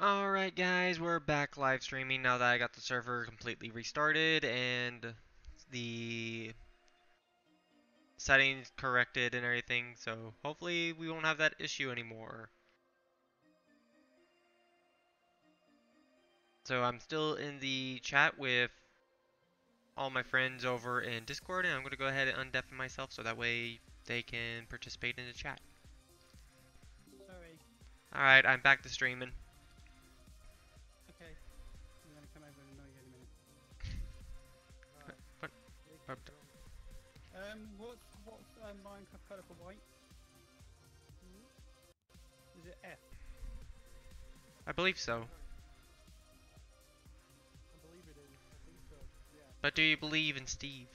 Alright guys, we're back live streaming now that I got the server completely restarted and the settings corrected and everything, so hopefully we won't have that issue anymore. So I'm still in the chat with all my friends over in Discord, and I'm going to go ahead and undeafen myself so that way they can participate in the chat. Sorry. Alright, I'm back to streaming. Okay. I'm gonna come over and annoy you in a minute. What? What's Minecraft colour for white? Is it F? I believe so. I believe it is. I think so. Yeah. But do you believe in Steve?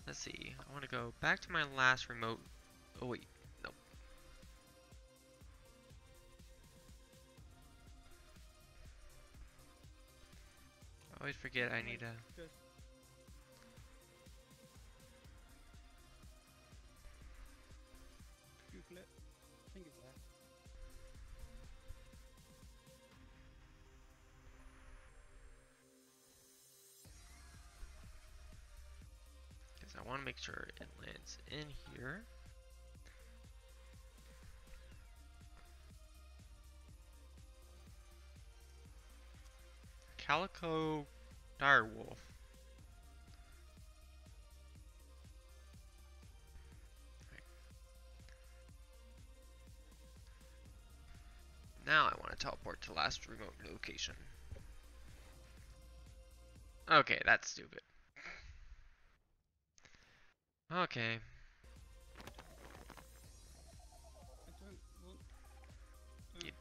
Let's see. I want to go back to my last remote. Oh wait, no. I always forget I need to. Just Google it. I think it's F. Because I want to make sure it lands in here. Calico Direwolf. Now I want to teleport to last remote location. Okay, that's stupid. Okay. I don't want. You-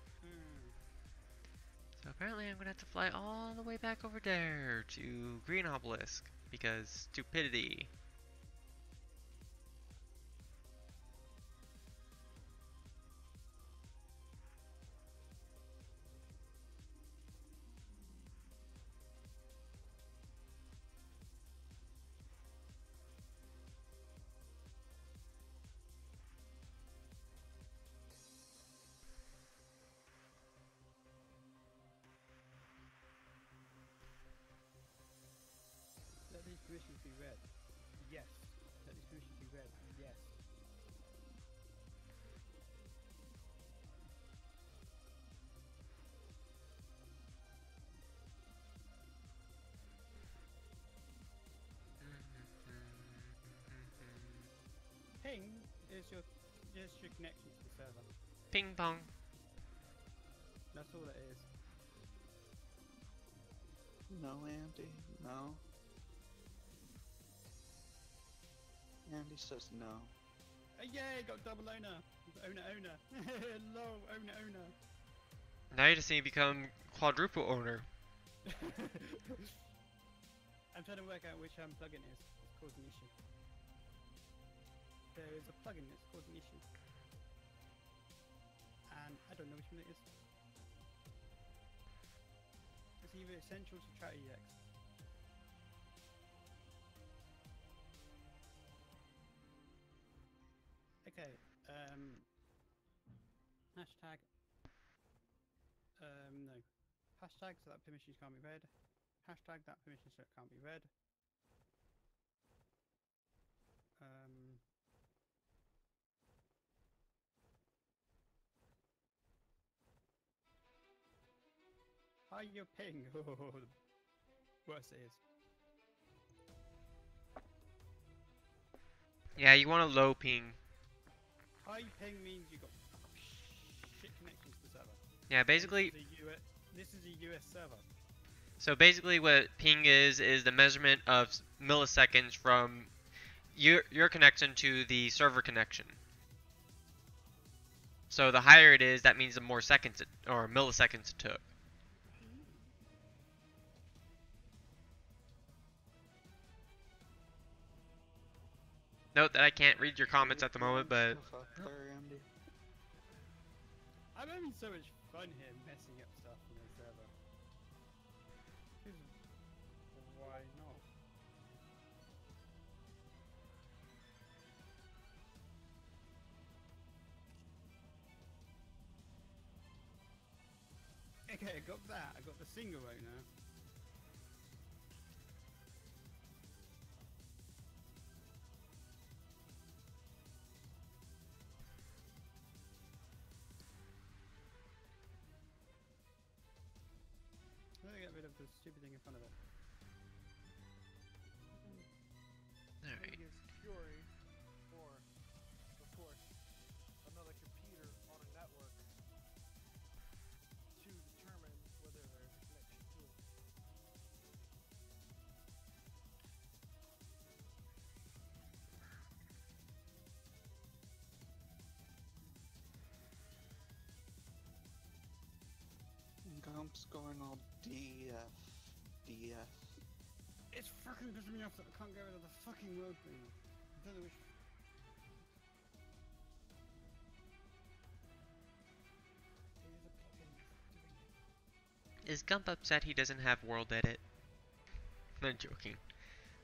So apparently I'm gonna have to fly all the way back over there to Green Obelisk because stupidity. Let these permissions be read. Yes. Let these permissions be read. Yes. Ping is your connection to the server. Ping pong. That's all it is. No, Andy, no. Andy says no. Yay, got double owner. Owner. Low, owner. Now you just need to become quadruple owner. I'm trying to work out which plugin is causing the issue. There is a plugin that's causing the issue. And I don't know which one it is. It's either Essentials or Chat EX. Okay, hashtag, no. Hashtag so that permissions can't be read. Hashtag that permissions can't be read. Hi, your ping. Oh, worse it is. Yeah, you want a low ping. High ping means you got shit connections to the server. Yeah, basically. This is a US server. So basically, what ping is the measurement of milliseconds from your connection to the server connection. So the higher it is, that means the more seconds or milliseconds it took. Note that I can't read your comments at the moment, but I'm having so much fun here messing up stuff on the server. Why not? Okay, I got that. I got the single right now. Let me get rid of the stupid thing in front of it. Alright. Use Fury or, of course, another computer on a network to determine whether there's a connection to it. Gump's going all DF. DF. It's fucking pissing me off that I can't get rid of the fucking road thing. I don't know which. There's a plugin doing it. Is Gump upset he doesn't have World Edit? I'm joking.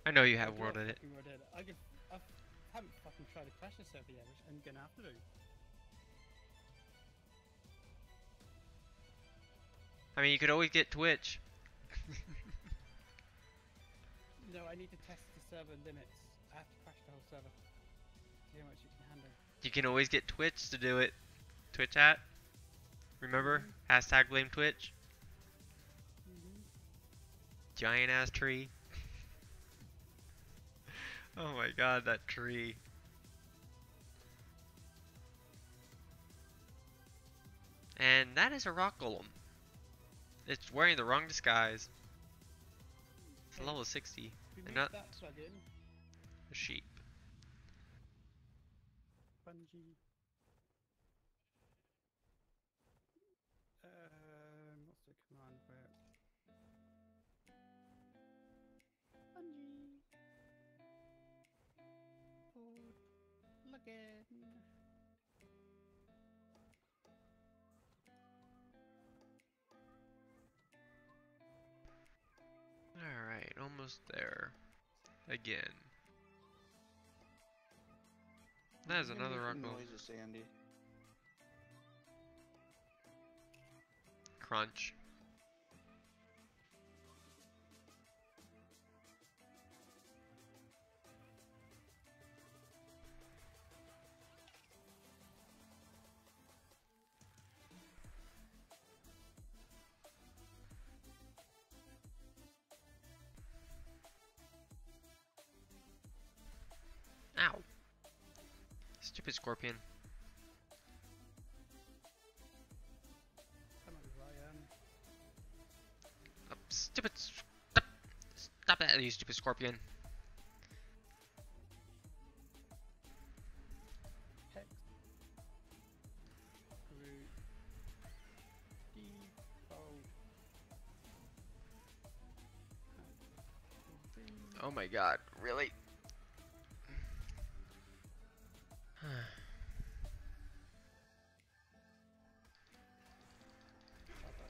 I know you have I do World Edit. fucking World Edit. I haven't fucking tried to crash the server yet, which I'm gonna have to do. I mean, you could always get Twitch. No, I need to test the server limits. I have to crash the whole server. See how much you can handle. You can always get Twitch to do it. Twitch at. Remember? Hashtag blame Twitch. Giant ass tree. Oh my god, that tree. And that is a rock golem. It's wearing the wrong disguise. It's Okay. level 60. Remove And not that plugin. a sheep. Bungee. What's the command for it? Bungee. Forward. Plugin. Alright, almost there. Again. That is You're another rock making golem. noises, Andy. Crunch. Ow. Stupid scorpion. Come on, Ryan. Stupid. Stop that, you stupid scorpion. Hex. Root. Default. Oh my god, really?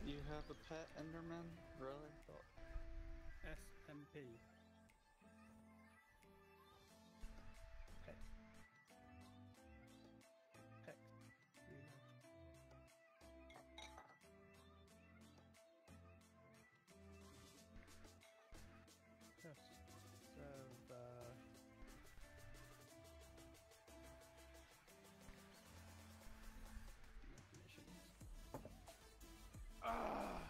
You have a pet Enderman? Really? SMP. Hex. Hex. Test server. Definitions. Ah!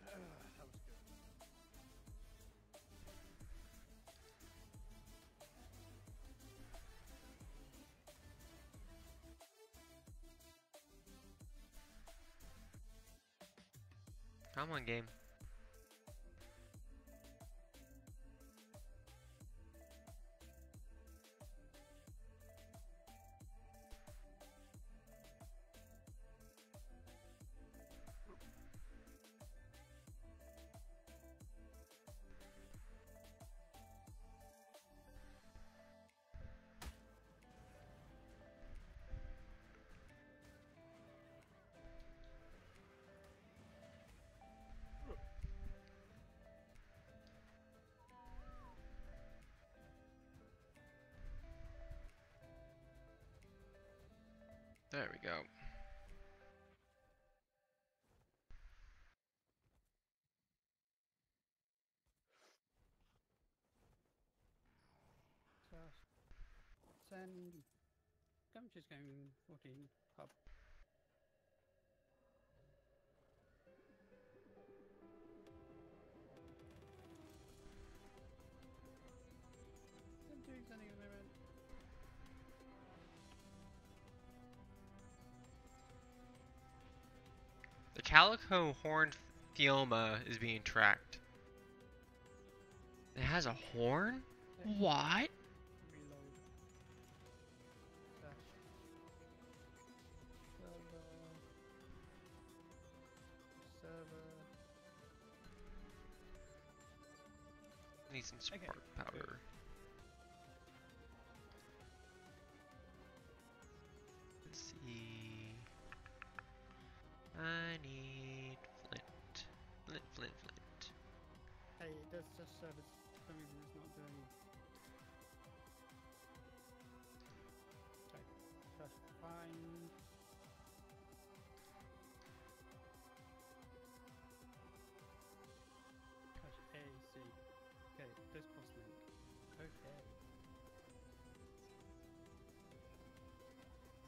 That was good. Come on, game. There we go. Send. I'm just going 14 hub. I'm doing something at the moment. The calico horned Thioma is being tracked. It has a horn? What? Reload. Dash. Server. Need some Okay, spark powder. Let's see. I need flint. Flint. Hey, it does just service. For some reason it's not doing. Okay. Dash find. Dash AC. Okay, this post link. Okay.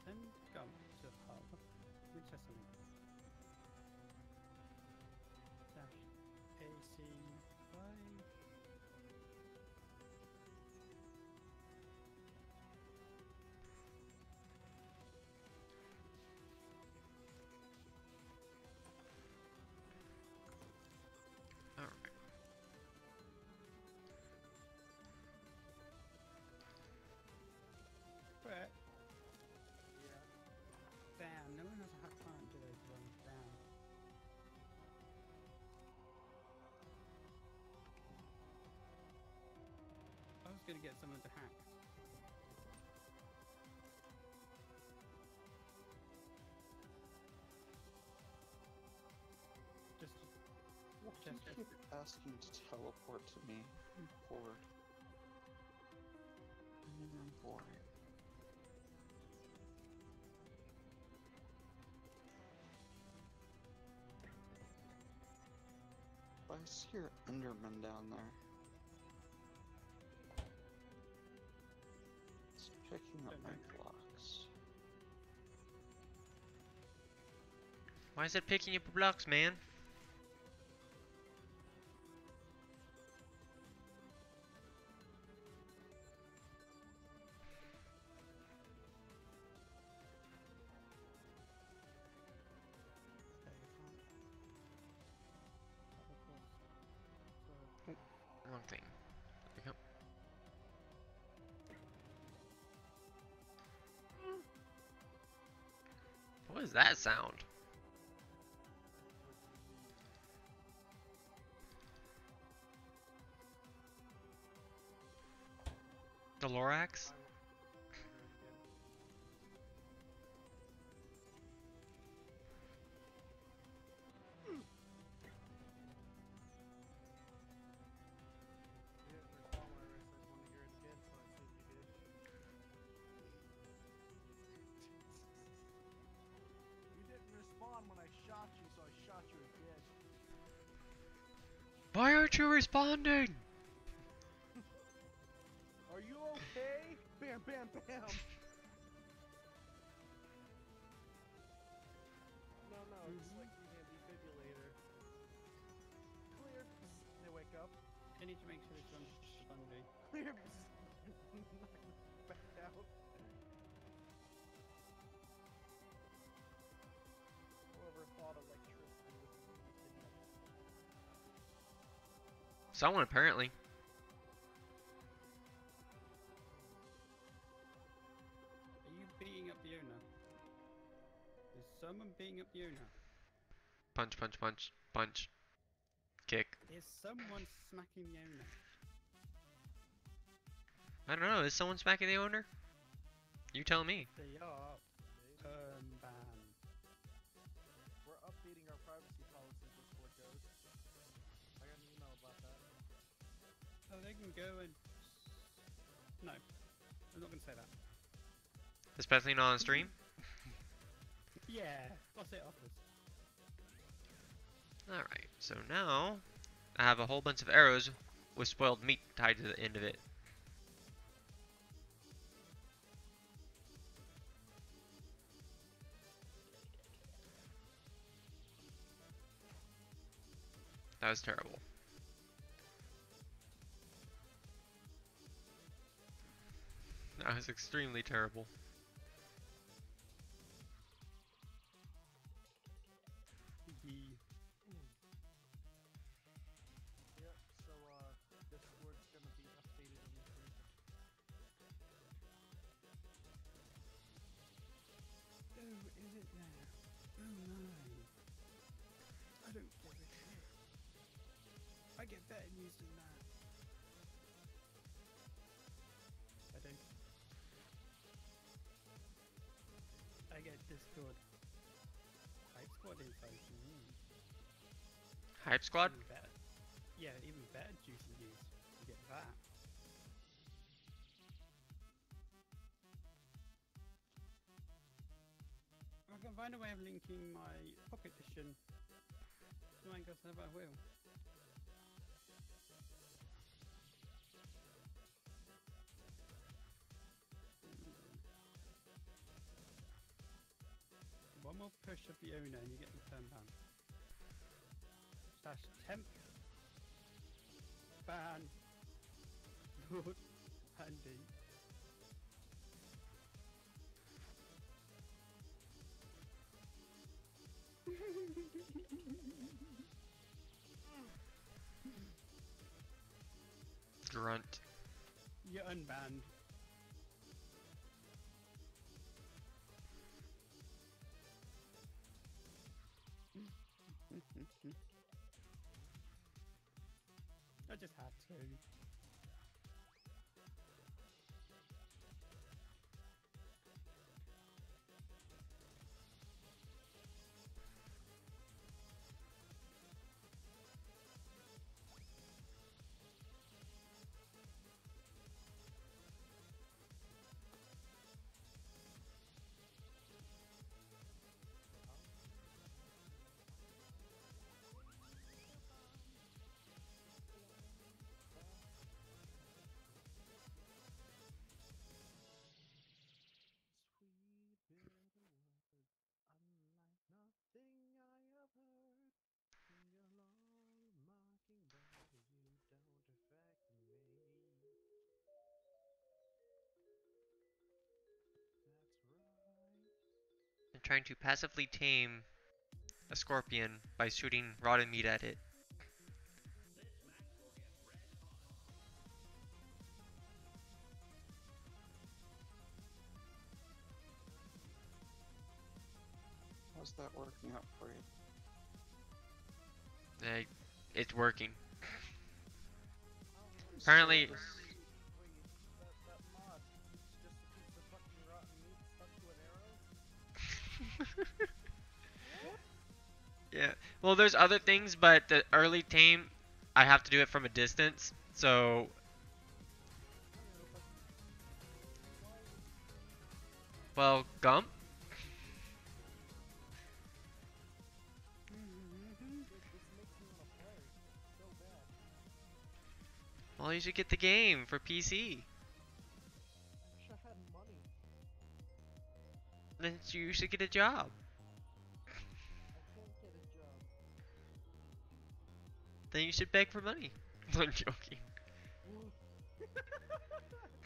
Send gum to hub. Recessing. Dash AC 5. Alright. Brett. Yeah. Damn, no one has a hack client today to run. Damn. I was gonna get someone to hack. Just Why do you Just- keep asking to teleport to me? I'm bored. I'm bored. I see your Enderman down there. It's picking up my blocks. Why is it picking up blocks, man? Wrong thing. There we go. What is that sound? The Lorax? When I shot you, so I shot you again. Why aren't you responding? Are you okay? Bam, bam, bam. No, it's like using a defibrillator. Clear. They wake up. I need to make sure this runs Sunday. Clear. Back out. Whoever thought electricity was enough. Someone apparently. Are you beating up the owner? Is someone beating up the owner? Punch. Kick. Is someone smacking the owner? I don't know, is someone smacking the owner? You tell me. They are. Ban. We're updating our privacy policy, Discord goes. I got an email about that. Oh, they can go and. No. I'm not going to say that. Especially not on stream. Yeah, what's it offers? Alright, so now I have a whole bunch of arrows with spoiled meat tied to the end of it. That was terrible. That was extremely terrible. Yep, so Discord's gonna be updated in this week. Oh, is it now? Oh my. I don't give a shit. I get better news than that. I don't. I get Discord. Hype Squad info. Hype Squad? Even better. Yeah, even better juicy news. You get that. I can find a way of linking my Pocket Edition to Minecraft server, I will. One more push of the owner and you get the turn ban. Slash temp ban Lord Andy. Grunt. You're unbanned. I just had to. I'm trying to passively tame a scorpion by shooting rotten meat at it. How's that working out for you? It's working. Apparently. Apparently, Wait, that mod, it's just a piece of fucking rotten meat stuck to an arrow? yeah. Well, there's other things, but the early tame, I have to do it from a distance. So, Yeah, but why? well, Gump. This makes me wanna play so bad. Well, you should get the game for PC. I wish I had money. Then you should get a job. I can't get a job. Then you should beg for money. I'm joking. Woof.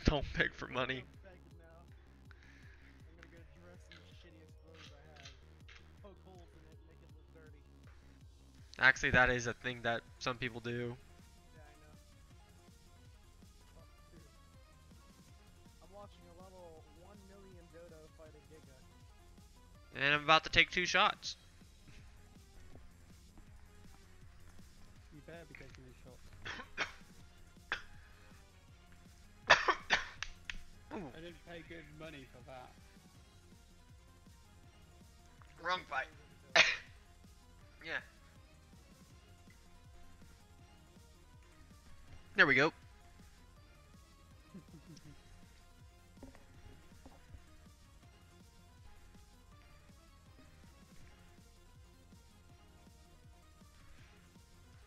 Don't beg for money. I'm begging now. I'm gonna go dress in the shittiest clothes I have. Poke holes in it, make it look dirty. Actually, that is a thing that some people do. Yeah, I know. Fuck too. I'm watching a level 1 million dodo fight a giga. And I'm about to take 2 shots. You better be taking these shots. Ooh, I didn't pay good money for that. wrong fight. Yeah. There we go.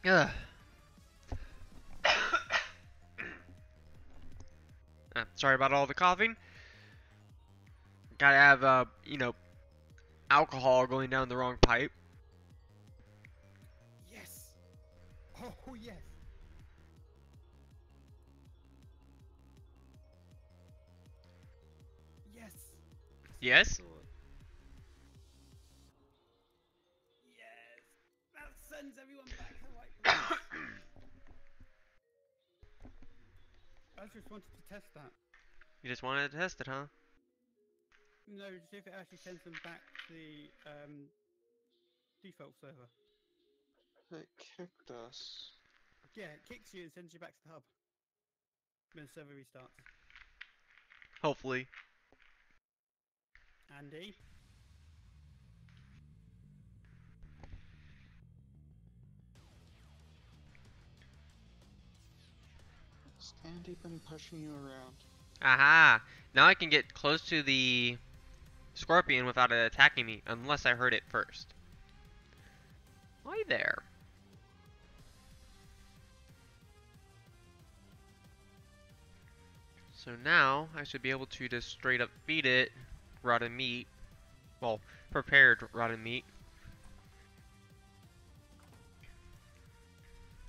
Ugh. Sorry about all the coughing. Gotta have, alcohol going down the wrong pipe. Yes! Oh, yes! Yes! Yes? Yes! That sends everyone back to the right place. I just wanted to test that. You just wanted to test it, huh? No, to see if it actually sends them back to the default server. It kicked us. Yeah, it kicks you and sends you back to the hub when the server restarts. Hopefully. Andy? Has Andy been pushing you around? Aha! Now I can get close to the scorpion without it attacking me, unless I hurt it first. Hi there. So now I should be able to just straight up feed it rotted meat. Well, prepared rotted meat.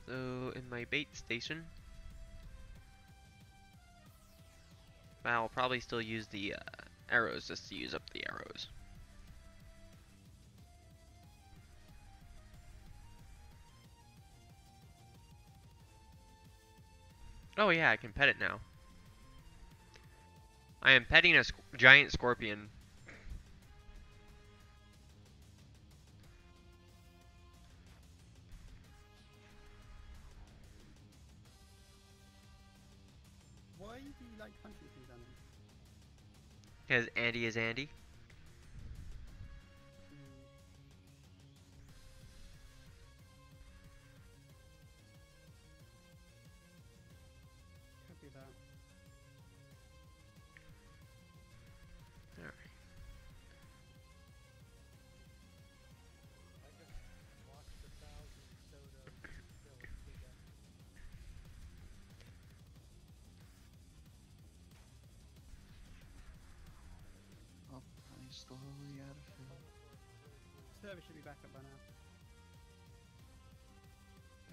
So in my bait station, I'll probably still use the arrows just to use up the arrows. Oh yeah, I can pet it now. I am petting a giant scorpion. Why do you like punching things, Andy? Because Andy is Andy. Could be that. Alright. I just watched 1,000 sodas fill a giga. Oh, I'm slowly out of food. Server should be back up by now.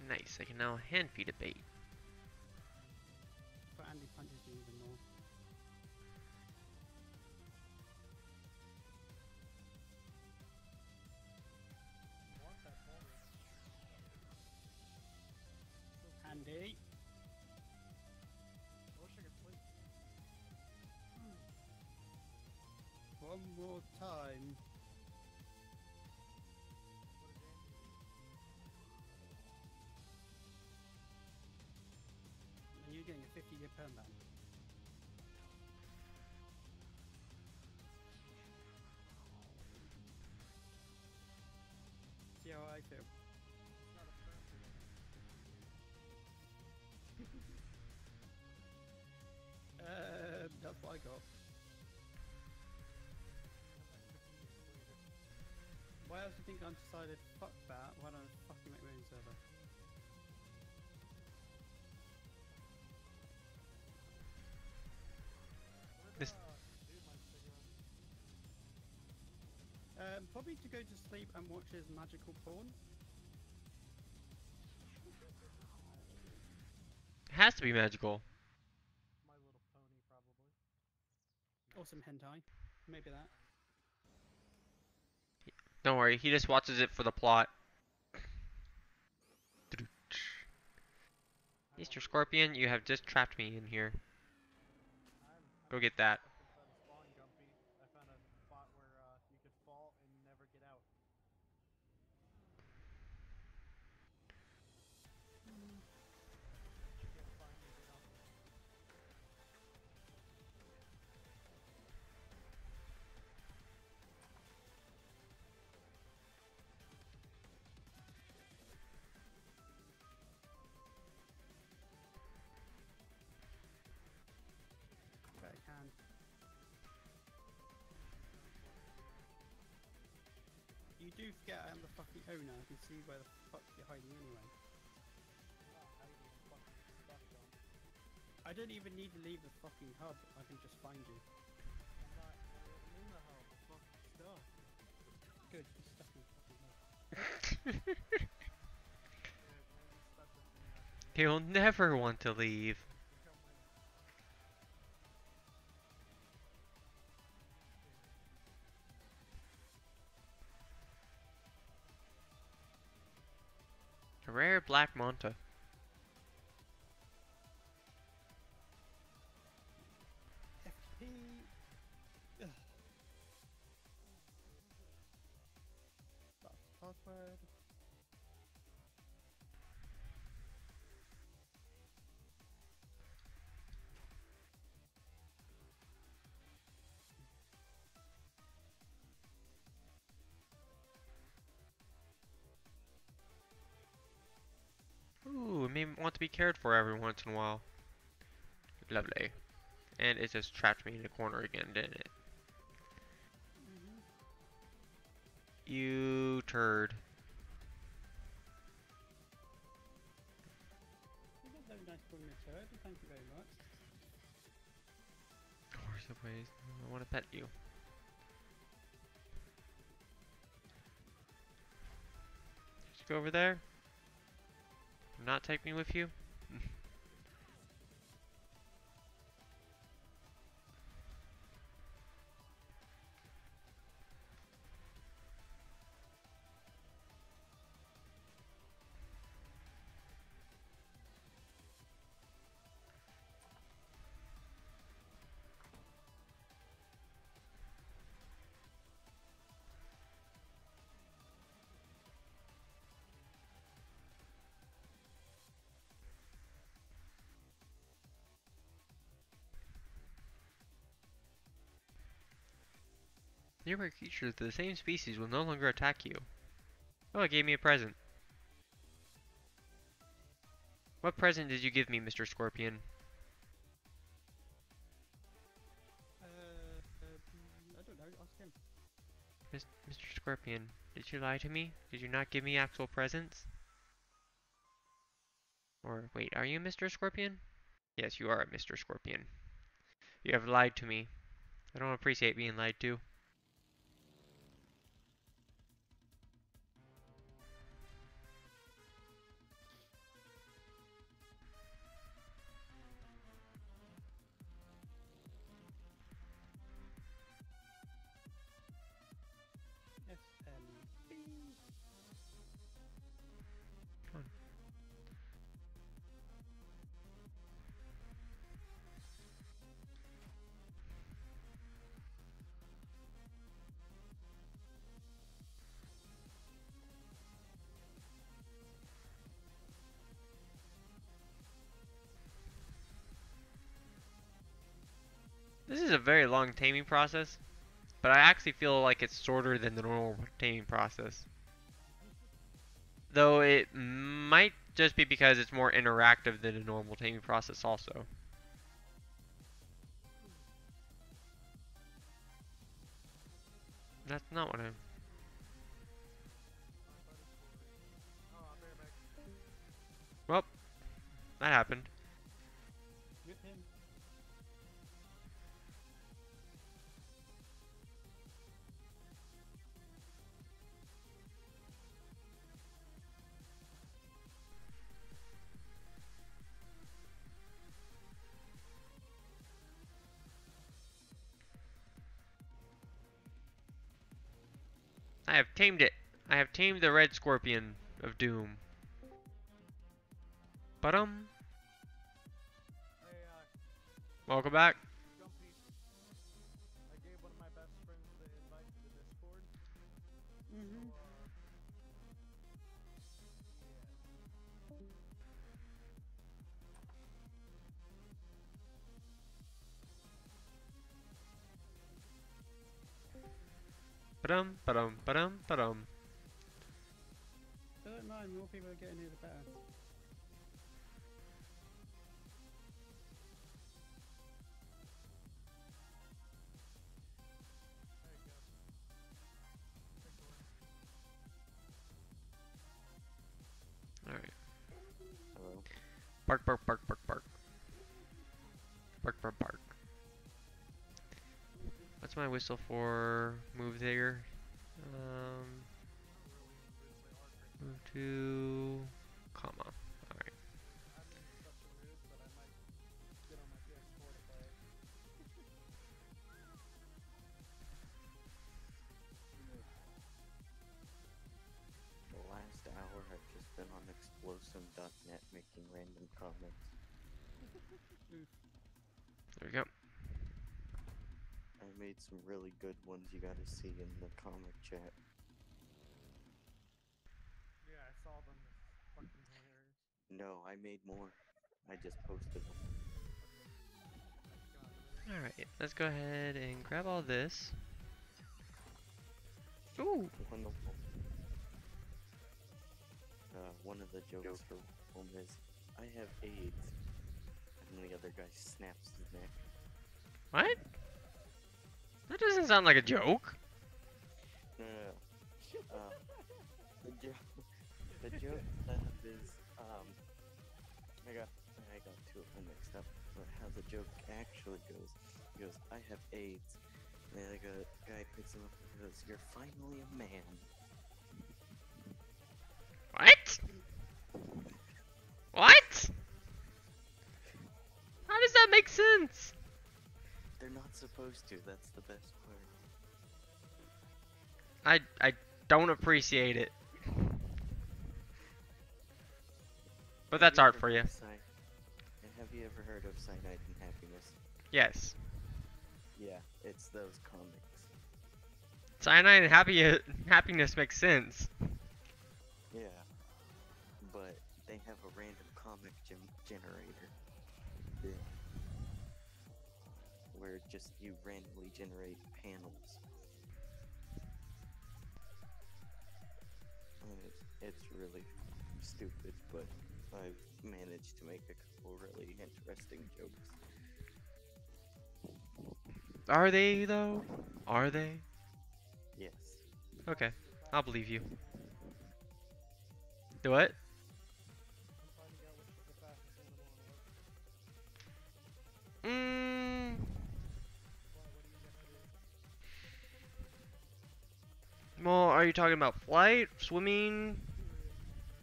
Nice, I can now hand feed a bait. But Andy punches me even more. Want that walrus. Andy? I wish I could sleep. One more time. What did Andy do? And you're getting a 50-year perm ban. See how I feel. It's not a firm deal. That's what I got. And like 50 years later. Why else do you think I decided, fuck that, why don't I fucking make my own server? Where This- did dude my cigarette? Probably to go to sleep and watch his magical porn. It has to be magical. My Little Pony, probably. Or some hentai. Maybe that. Don't worry, he just watches it for the plot. Mr. Scorpion, you have just trapped me in here. Go get that. Stuck inside a spawn gumpy. I found a spot where you could fall and never get out. You can't find anything else. Bet I can. You do forget I am the fucking owner. I can see where the fuck you're hiding anyway. I don't even need to leave the fucking hub. I can just find you. I'm in the hub. Fuck stuff. Good, you're stuck in the fucking hub. Yeah, if you're gonna be stuck with me, I can leave. He'll never want to leave. Become my. A rare black manta. FTP. Ugh. Password. Ooh, it may want to be cared for every once in a while. Lovely. And it just trapped me in the corner again, didn't it? You turd. You got very nice calling me a turd. Thank you very much. Horse of ways. I want to pet you. Just go over there. Not take me with you. Nearby creatures of the same species will no longer attack you. Oh, it gave me a present. What present did you give me, Mr. Scorpion? I don't know. Ask him. Mr. Scorpion, did you lie to me? Did you not give me actual presents? Or, wait, are you Mr. Scorpion? Yes, you are a Mr. Scorpion. You have lied to me. I don't appreciate being lied to. SMB. Come on. This is a very long taming process, but I actually feel like it's shorter than the normal taming process. Though it might just be because it's more interactive than a normal taming process also. That's not what I'm... Oh, I'll be right back. Well, that happened. With him. I have tamed it. I have tamed the red scorpion of doom. But Hey, welcome back. Grumpy. I gave one of my best friends the invite to the Discord. Mm-hmm. So, Ba-dum. Don't mind, the more people are getting here, the better. there you go. Take the win. Alright. Hello. Bark. Bark, bark, bark. What's my whistle for move there? Move to comma. Alright. I'm in such a mood that I might get on my PS4 to play it. The last hour I've just been on explosive.net making random comments. There we go. I made some really good ones you gotta see in the comic chat. Yeah, I saw them. It's fucking hilarious. No, I made more. I just posted them. Alright, let's go ahead and grab all this. Ooh! One of the jokes for home is, I have AIDS. And the other guy snaps his neck. What? That doesn't sound like a joke. No. The joke setup is, I got two of them mixed up. But how the joke actually goes, he goes, I have AIDS. And the other guy picks him up and goes, you're finally a man. What? What? How does that make sense? They're not supposed to, that's the best part. I don't appreciate it. But that's art for you. Have you ever heard of Cyanide and Happiness? Yes. Yeah, it's those comics. Cyanide and happiness makes sense. Yeah. But they have a random comic generator. Yeah. Where just you randomly generate panels. And it's really stupid, but I've managed to make a couple really interesting jokes. Are they, though? Are they? Yes. Okay, I'll believe you. Do what? I'm finding out which is the fastest animal on Earth. What do you get to do? Well, are you talking about flight, swimming,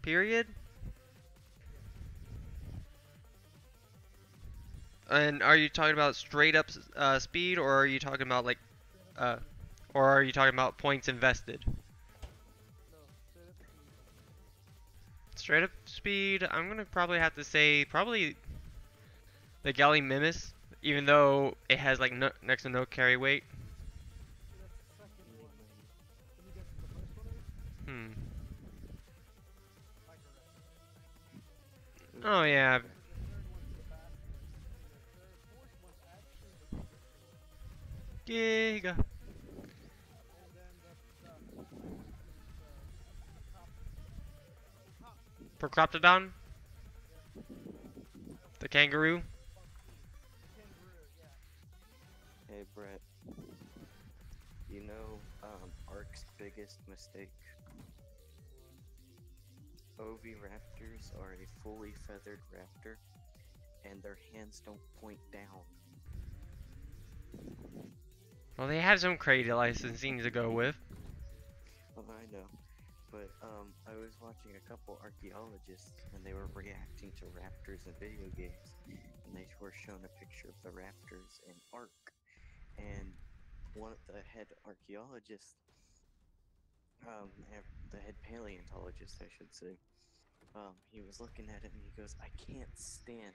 period? And are you talking about straight up speed, or are you talking about like, or are you talking about points invested? No, straight up speed. Straight up speed, I'm gonna probably have to say probably the Galley Mimis, even though it has like next to no carry weight. That's the second one. Can you guess what the first one is? Tiger. Oh yeah. The third one's the fastest. And the fourth one's actually the quickest one. Giga. And then the Procoptodon? The kangaroo? kangaroo, yeah. Hey Brett, you know ARK's biggest mistake? Oviraptors are a fully feathered raptor, and their hands don't point down. Well, they have some crazy licensing to go with. Well, I know, but I was watching a couple archaeologists, and they were reacting to raptors in video games, and they were shown a picture of the raptors in ARK, and one of the head archaeologists, the head paleontologist, I should say, he was looking at it and he goes, I can't stand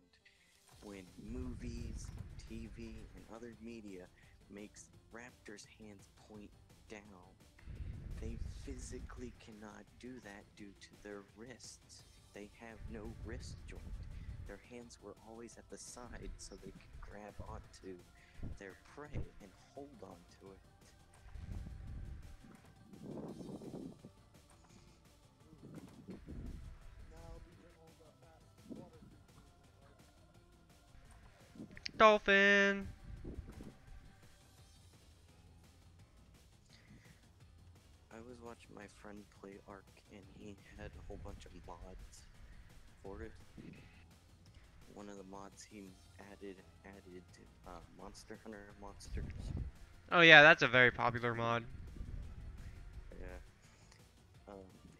when movies, TV, and other media makes raptors' hands point down. They physically cannot do that due to their wrists. They have no wrist joint. Their hands were always at the side so they could grab onto their prey and hold onto it. Now these are all the fast water creatures, right? Dolphin! I was watching my friend play ARK and he had a whole bunch of mods for it. one of the mods he added Monster Hunter monsters. Oh yeah, that's a very popular mod. Yeah.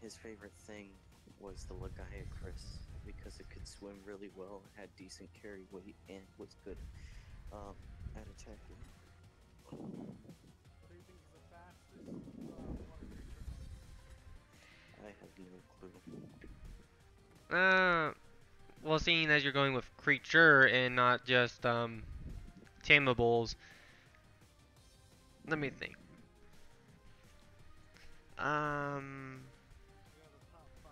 His favorite thing was the Legiacris because it could swim really well, had decent carry weight, and was good at attacking. What do you think is the fastest water creature? I have no clue. Well, seeing as you're going with creature and not just tamables, let me think. We have the top 5.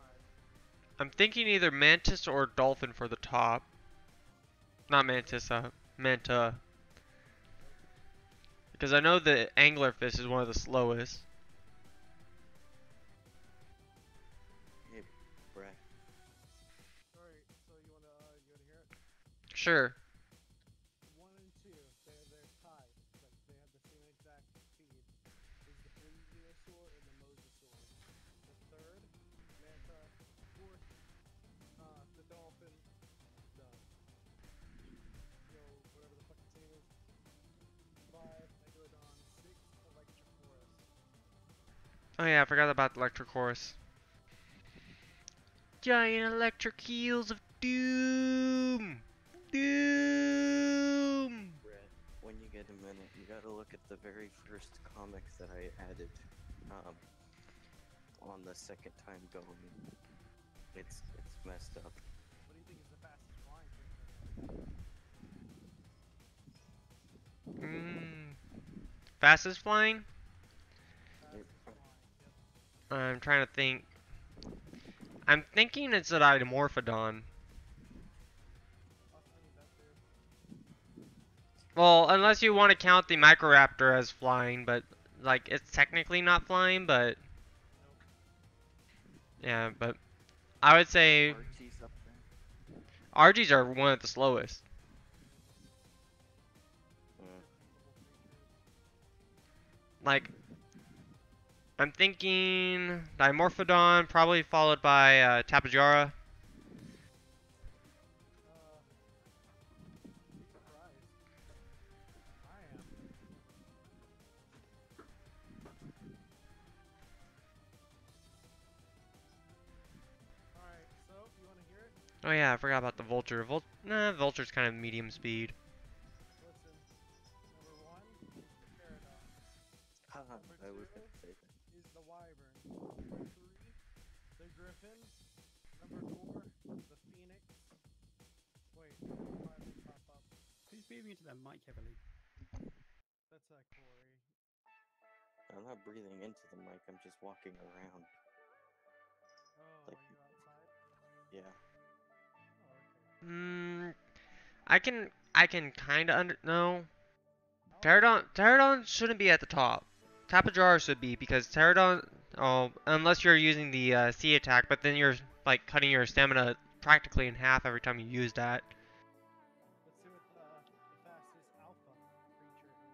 I'm thinking either mantis or dolphin for the top. Not mantis, manta. Because I know the anglerfish is one of the slowest. Hey, Brett. Alright, so you wanna hear it? Sure. 1 and 2, they're tied, but they have the same exact speed. Is the plesiosaur and the mosasaur. The third, manta. Fourth, the dolphin. Yo, whatever the fuck its name is. 5, megalodon. 6, electrochorus. Oh yeah, I forgot about the electrochorus. Giant electric heels of doom! Doom! Brett, when you get a minute, you gotta look at the very first comic that I added on the second time going. It's messed up. What do you think is the fastest flying creature? Fastest flying? Fastest flying, yep. I'm trying to think. I'm thinking it's an Dimorphodon. I'll think that too. Well, unless you want to count the Microraptor as flying, but like it's technically not flying, but Nope. yeah, but I would say Archie's up there. Argies are one of the slowest. Mm. Thinkable creatures. Like I'm thinking Dimorphodon, probably followed by Tapajara. Be surprised. I am. Alright, so, you wanna hear it? Oh yeah, I forgot about the Vulture. Vulture's kind of medium speed. Listen. Number 1 is the pterodon. Haha, Number I was 2 gonna say that. is the wyvern. Number 3, the griffin. Number 4, the phoenix. Wait, number 5 didn't pop up. Who's breathing into that mic heavily? That's Corey. I'm not breathing into the mic, I'm just walking around. Oh, Like, are you outside? yeah. Oh, okay. I can kind of no. I'll Pterodon shouldn't be at the top. Tapajara should be because Pterodon. Oh, unless you're using the sea attack, but then you're like cutting your stamina practically in half every time you use that. Let's see what the fastest alpha creature is.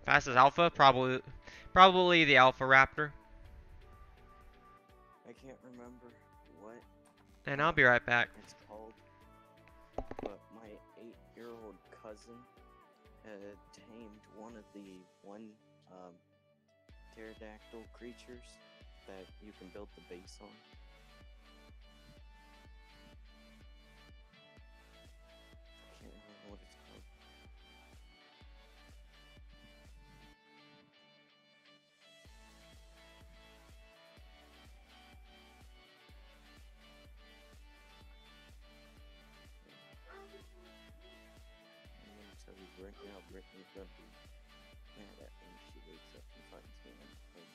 Fastest alpha, probably the Alpha Raptor. I can't remember what And I'll be right back. it's called, but my 8-year-old cousin tamed one of the pterodactyl creatures that you can build the base on. I can't remember what it's called. I'm gonna tell you right now, Brittany's gonna be mad at me if she wakes up and finds me on the phone.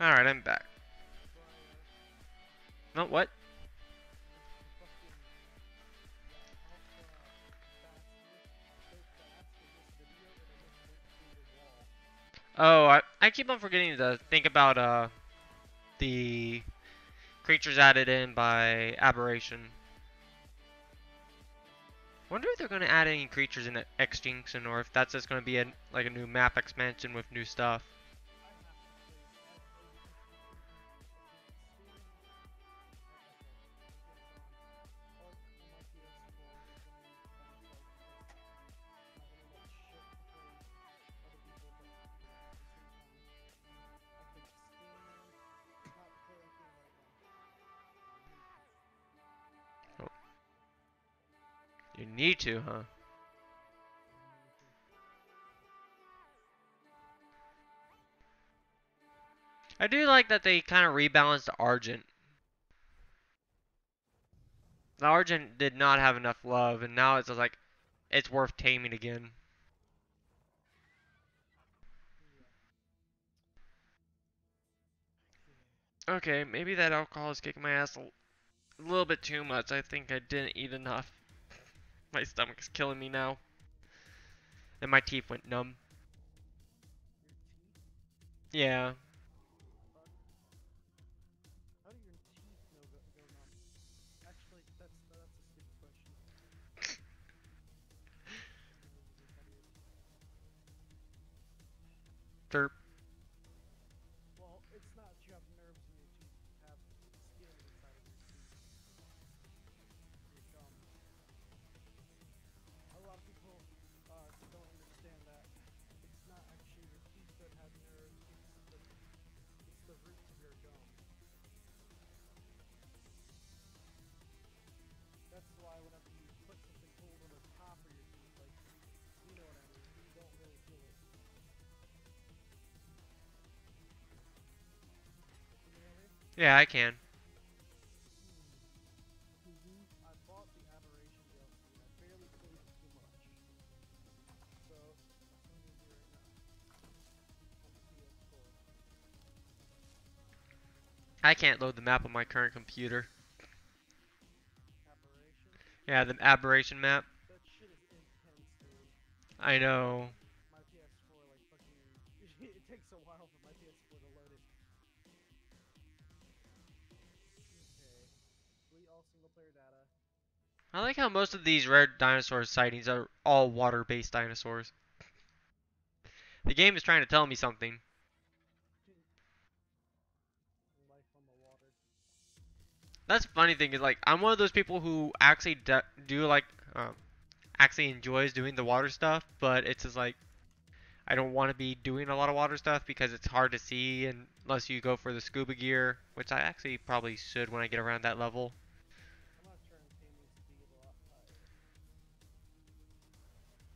Alright, I'm back. Briar, No, what? is the fucking alpha faster, so fast in this video, and it just went through the wall. Oh, I keep on forgetting to think about the creatures added in by Aberration. Wonder if they're gonna add any creatures in Extinction, or if that's just gonna be like a new map expansion with new stuff. I have to play. Okay, okay, I'm getting on. ARK on my PS4 is the main kind of site because my internet's shit to play other people, but at the same time, I can stand not to play that game right now. I need to. Oh, you need to, huh? I need to. I do like that they kind of rebalanced Argent. The Argent did not have enough love, and now it's just like it's worth taming again. Yeah. Okay, maybe that alcohol is kicking my ass a little bit too much. I think I didn't eat enough. My stomach is killing me now, and my teeth went numb. Your teeth? Yeah. Fuck. How do your teeth go numb? Actually, that's a stupid question. How do your Derp. Well, it's not that you have nerves in your teeth, you have skin inside of your teeth. Your gum. A lot of people don't understand that it's not actually your teeth that have nerves, it's the roots of your gum. That's why whenever you put something cold on the top of your teeth, like, you know what I mean, you don't really feel it. Can you hear me? Yeah, I can. I bought the Aberration DLC and I barely played it too much. So, that's what I'm gonna do right now. On the PS4. I can't load the map on my current computer. Aberration? Yeah, the Aberration map. That shit is intense, dude. I know. My PS4, like, fucking... it takes a while for my PS4 to load it. Okay. Delete all single player data. I like how most of these rare dinosaur sightings are all water-based dinosaurs. The game is trying to tell me something. Life on the water. That's the funny thing is like I'm one of those people who actually do like actually enjoys doing the water stuff, but it's just like I don't want to be doing a lot of water stuff because it's hard to see unless you go for the scuba gear, which I actually probably should when I get around that level. I'm gonna turn taming speed a lot higher.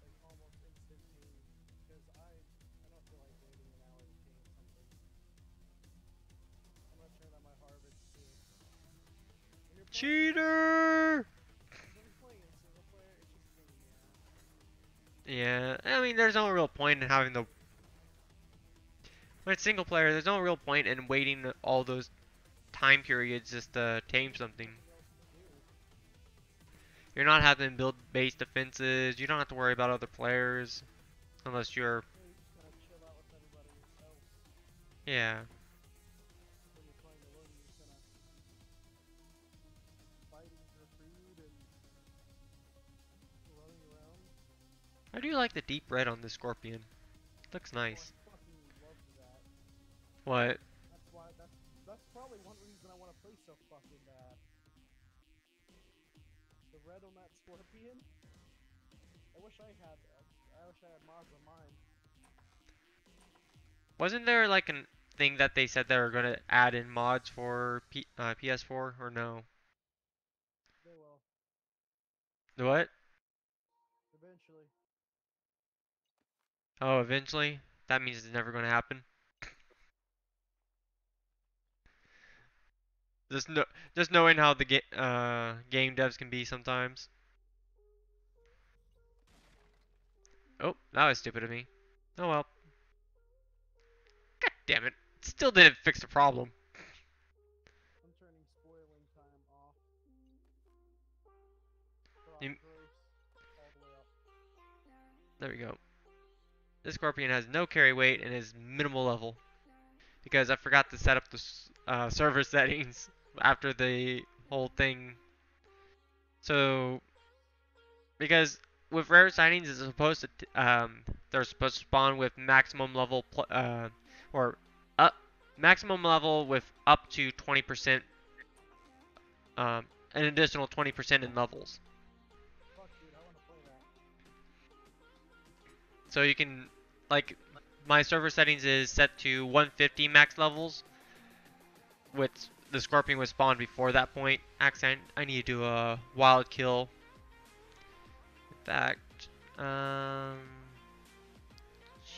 Like, almost instant taming. Because I don't feel like waiting an hour to tame something. I'm gonna turn on my harvest too. When you're playing, Cheater! when you're playing in single player, it's just a pain in the ass. Yeah, I mean there's no real point in having the when it's single player, there's no real point in waiting all those time periods just to tame There's something. nothing else to do. You're not having to build base defenses. You don't have to worry about other players unless you're Yeah, you just kind of chill out with everybody else. yeah. When you're playing alone, you're just kind of fighting for food and running around. I do like the deep red on the scorpion. Looks Oh, I nice. fucking love that. What? That's probably one reason I want to play so fucking bad. The red on that scorpion. I wish I had. I wish I had mods on mine. Wasn't there like a thing that they said they were gonna add in mods for PS4 or no? They will The what? eventually. Oh, eventually. That means it's never gonna happen. Just no, just knowing how the game devs can be sometimes. Oh, that was stupid of me. Oh well. God damn it. Still didn't fix the problem. I'm turning spoiling time off. You- Gross. All the way up. There we go. This Scorpion has no carry weight and is minimal level. Because I forgot to set up the server settings after the whole thing. So, because with rare sightings, it's supposed to they're supposed to spawn with maximum level or up maximum level with up to 20% an additional 20% in levels. Fuck, dude, I want to play that. So you can, like, my server settings is set to 150 max levels, with the Scorpion was spawned before that point. Actually, I need to do a wild kill. In fact,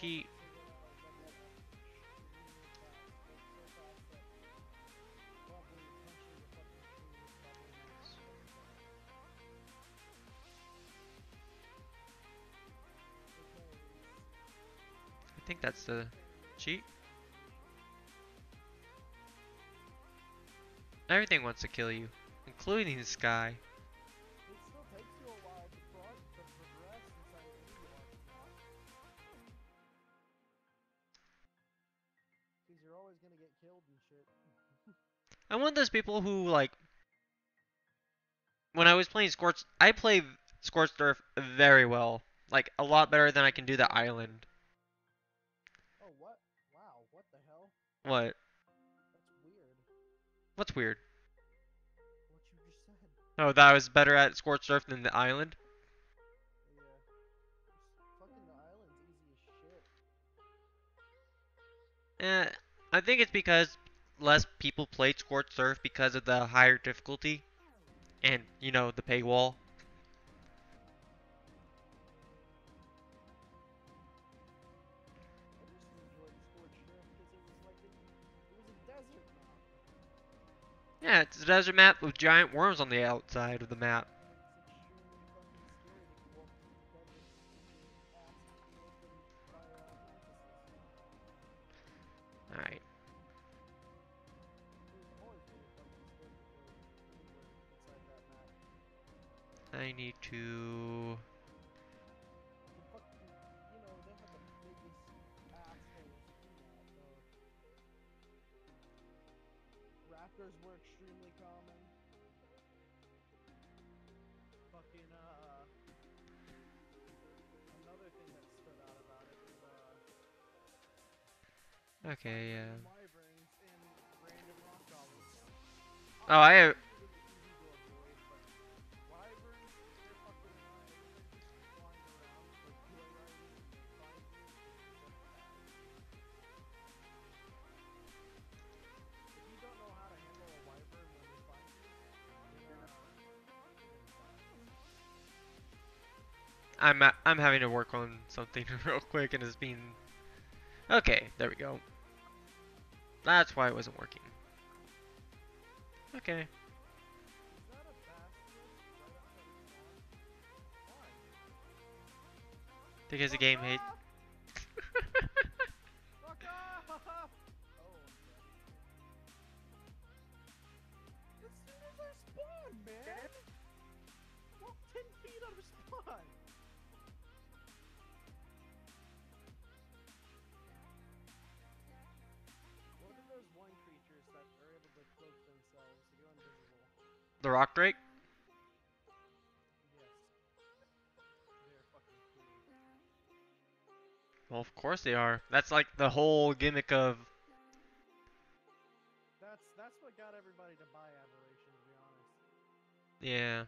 cheat. I think that's the cheat. Everything wants to kill you, including the sky. It still takes you a while to progress inside of any ARK map. Because you're always gonna get killed and shit. I'm one of those people who, like, when I was playing Scorched, I play Scorched Earth very well. Like, a lot better than I can do the island. Oh, what? Wow, what the hell? What? That's weird. What's weird? What you just said. Oh, that I was better at Scorched Earth than the island? Yeah. Fucking the island's easy as shit. I think it's because less people played Scorched Earth because of the higher difficulty. And, you know, the paywall. I just enjoyed Scorched Earth because it was like it was a desert map. Yeah, it's a desert map with giant worms on the outside of the map. And it's extremely fucking scary to walk through the desert with your ass eaten open by mantises. Alright. It was always really fucking scary to go anywhere inside that map. I need to... The fucking, you know, they had the biggest assholes in that, though. Raptors were extremely common. Fucking, another thing that stood out about it was, Okay, yeah. wyverns and random rock goblins. Oh, I have... Really easy to avoid, but wyverns, they're fucking alive and they're just flying around, like joyriding, and they find you, it's so bad. If you don't know how to handle a wyvern when they find you, you're gonna die. I'm having to work on something real quick and it's been... Okay, there we go. That's why it wasn't working. Okay. Is that a bastion right outside of spawn? Why? Because the game hates... Fuck off! Oh, okay. As soon as I spawn, man! Walk 10 feet out of spawn! What are those one creatures that are able to cloak themselves to go invisible? The Rock Drake? Yes. They're fucking cool. Well, of course they are. That's like the whole gimmick of... That's what got everybody to buy Aberration, to be honest. Yeah.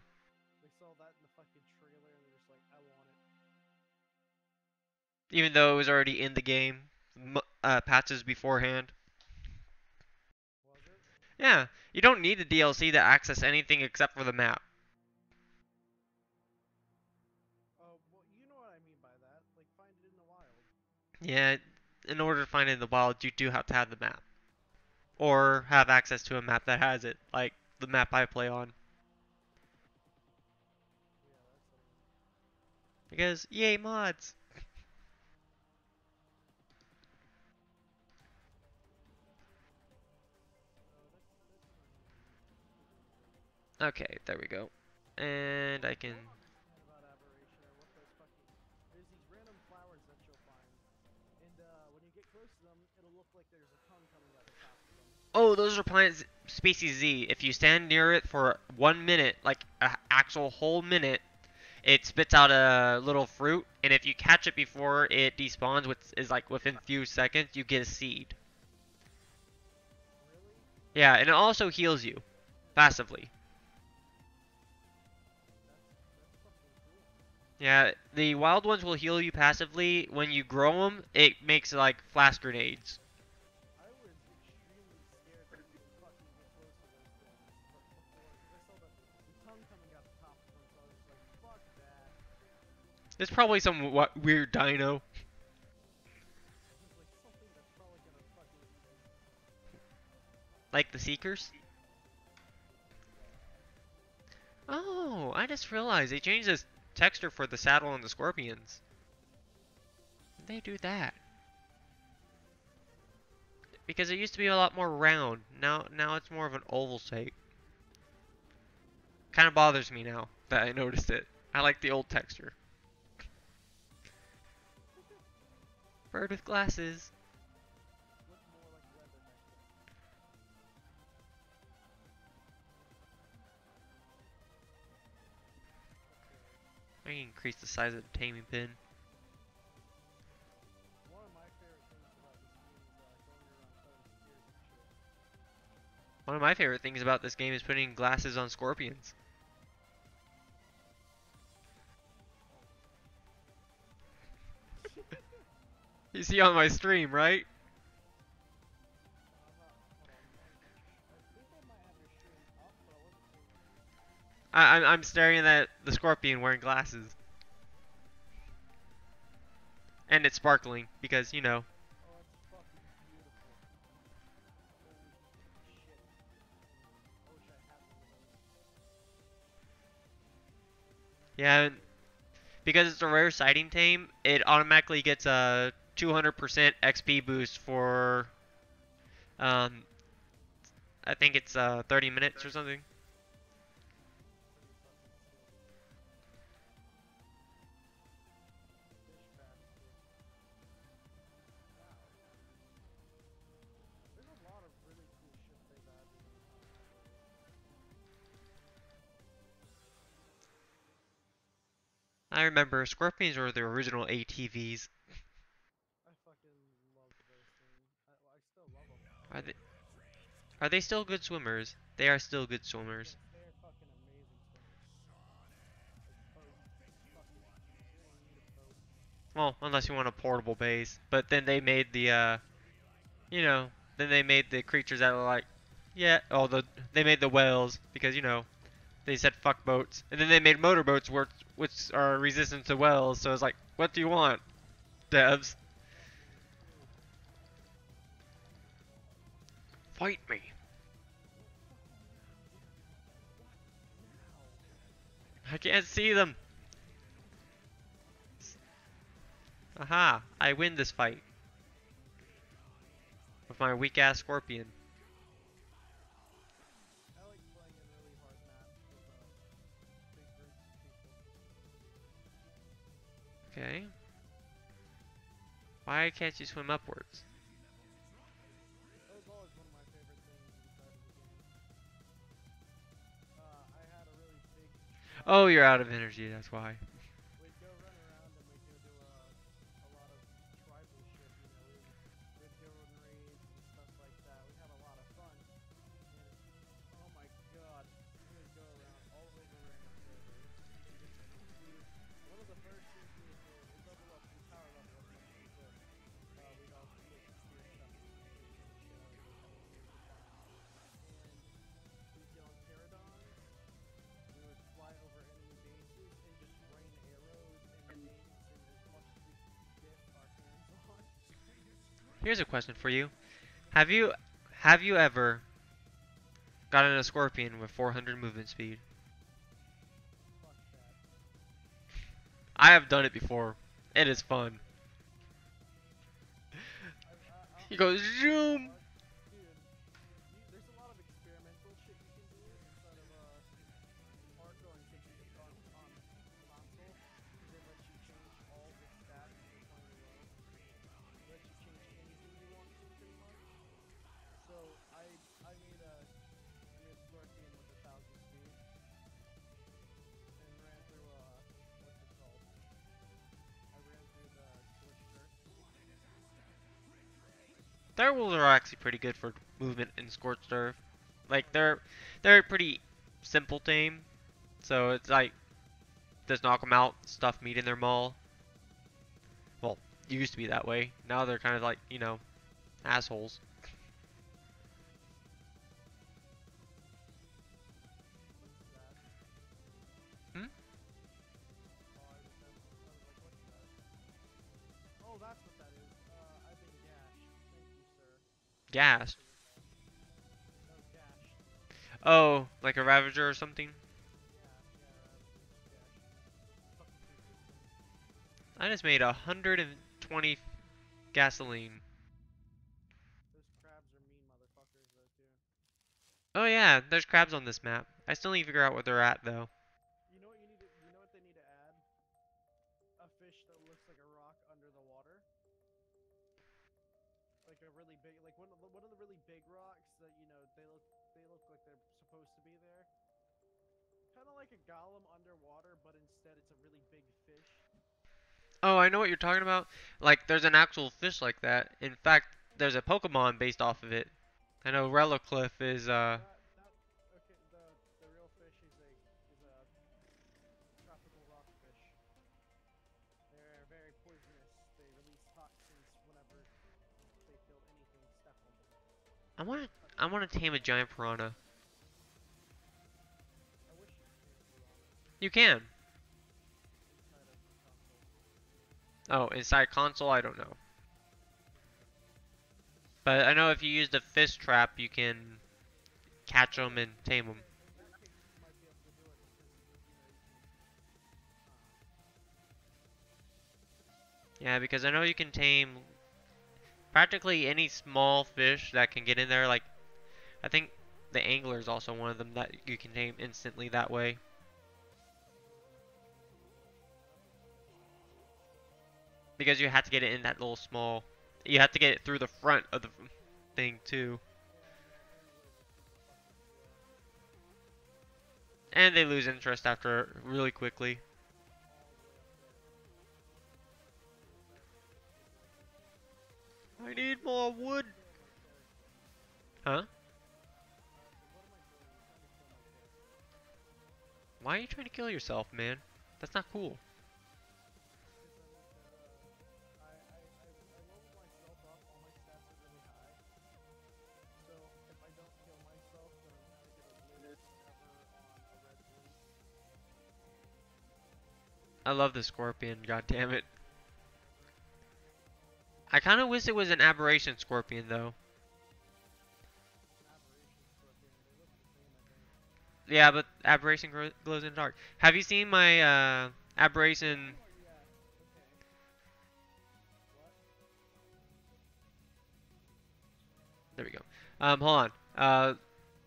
They saw that in the fucking trailer and they're just like, I want it. Even though it was already in the game. Patches beforehand. Was it? Yeah. You don't need the DLC to access anything except for the map. Oh, well, you know what I mean by that. Like, find it in the wild. Yeah. In order to find it in the wild, you do have to have the map. Or have access to a map that has it. Like the map I play on. Yeah, that's lame. Because, yay, mods! Okay, there we go. And I can. About aberration or what those fucking. There's these random flowers that you'll find, and when you get close to them, it'll look like there's a tongue coming out the top of them. Oh, those are plant species Z. If you stand near it for 1 minute, like an actual whole minute, it spits out a little fruit, and if you catch it before it despawns, which is like within few seconds, you get a seed. Really? Yeah, and it also heals you passively. That's fucking cool. Yeah, the wild ones will heal you passively. When you grow them, it makes like flash grenades. I was extremely scared to even fucking get close to those things before, because I saw the tongue coming out the top of them, so I was just like, fuck that. It's probably some weird dino. I was like, something that's probably gonna fucking eat me. Like the Seekers? Oh, I just realized they changed this texture for the saddle on the Scorpions. They do that. Because it used to be a lot more round. Now it's more of an oval shape. Kind of bothers me now that I noticed it. I like the old texture. Bird with glasses. Look more like leather next to it. I can increase the size of the taming pin. One of my favorite things about this game is going around cutting spears and shit. One of my favorite things about this game is putting glasses on Scorpions. You see on my stream, right? I'm not. Hold on. I think I might have your stream up, but I wasn't seeing it. I'm staring at the Scorpion wearing glasses. And it's sparkling because, you know. Oh, it's fucking beautiful. Holy shit. I wish I had one of those. Yeah, because it's a rare sighting tame, it automatically gets a 200% XP boost for, um, I think it's 30 minutes or something. Pretty fucking sick. Fish basket. Wow. There's a lot of really cool shit they've added in I remember Scorpions were the original ATVs. I fucking loved those things. I still love them. Are they, are they still good swimmers? They are still good swimmers. Yes, they are fucking amazing swimmers. Like boat. Fucking. You don't need a boat. Well, unless you want a portable base. But then they made the, you know, then they made the creatures that are like, yeah, they made the whales because, you know, they said fuck boats. And then they made motorboats which are resistant to whales. So it's like, what do you want, devs? Fight me. I can't see them. Aha, I win this fight. With my weak ass Scorpion. I like playing in really hard maps with big groups of people. Okay. Why can't you swim upwards? That was always one of my favorite things inside of the game. I had a really big truck. Oh, you're out of energy, that's why. We'd go run around and we'd go do a lot of tribal shit, you know. We'd go on raids and stuff like that. We had a lot of fun. And oh my god, we would go around all over random servers and just complete. One of the first things we would do is level up and power level as much as we could. We'd all just get spear stuff and shit out of it, having a really good time. And we'd get on pterodons. We would fly over enemy bases and just rain arrows and nades and as much as we could get our hands on. Here's a question for you. Have you ever gotten a Scorpion with 400 movement speed? Fuck that. I have done it before. It is fun. He goes zoom. Dude, there's a lot of experimental shit you can do inside of Direwolves are actually pretty good for movement in scorched earth. Like they're pretty simple tame, so it's like just knock them out, stuff meat in their maw. Well, used to be that way. Now they're kind of like, you know, assholes. What's that? Hmm? Oh, I was like, what's that? Oh, that's what that is. I've been gashed. Thank you, sir. Gas. No, gashed. Oh, like a Ravager or something? Yeah, gashed. Fucking consistent. I just made 120 gasoline. Those crabs are mean motherfuckers, though, too. Oh yeah, there's crabs on this map. I still need to figure out where they're at though. You know what you need to? You know what they need to add? A fish that looks like a rock under the water. Like a really big, like one of the really big rocks that they look like they're supposed to be there. Kind of like a golem underwater, but instead it's a really big fish. Oh, I know what you're talking about. Like, there's an actual fish like that. In fact, there's a Pokemon based off of it. I know Reliquif is, That okay. The real fish is a tropical rockfish. They're very poisonous. They release toxins whenever they feel anything step on them. I wanna, Touch I them. wanna tame a giant piranha. I wish you could tame piranhas You can. inside of console. Oh, inside console, I don't know. But I know if you use the fish trap, you can catch them and tame them. In that case, you might be able to do it because you can. Yeah, because I know you can tame practically any small fish that can get in there. Like, I think the angler is also one of them that you can tame instantly that way. Because you have to get it in that little small. You have to get it through the front of the thing too. And they lose interest after really quickly. I need more wood. Huh? Why are you trying to kill yourself, man? That's not cool. I level myself up, all my stats are really high. So if I don't kill myself, then I'm gonna get a blue ever on a red blue. I love the scorpion, god damn it. I kind of wish it was an aberration scorpion though. It's an aberration scorpion. They look the same, I think. Yeah, but aberration glows in the dark. Have you seen my aberration? Oh yeah. Okay. What? There we go. Hold on.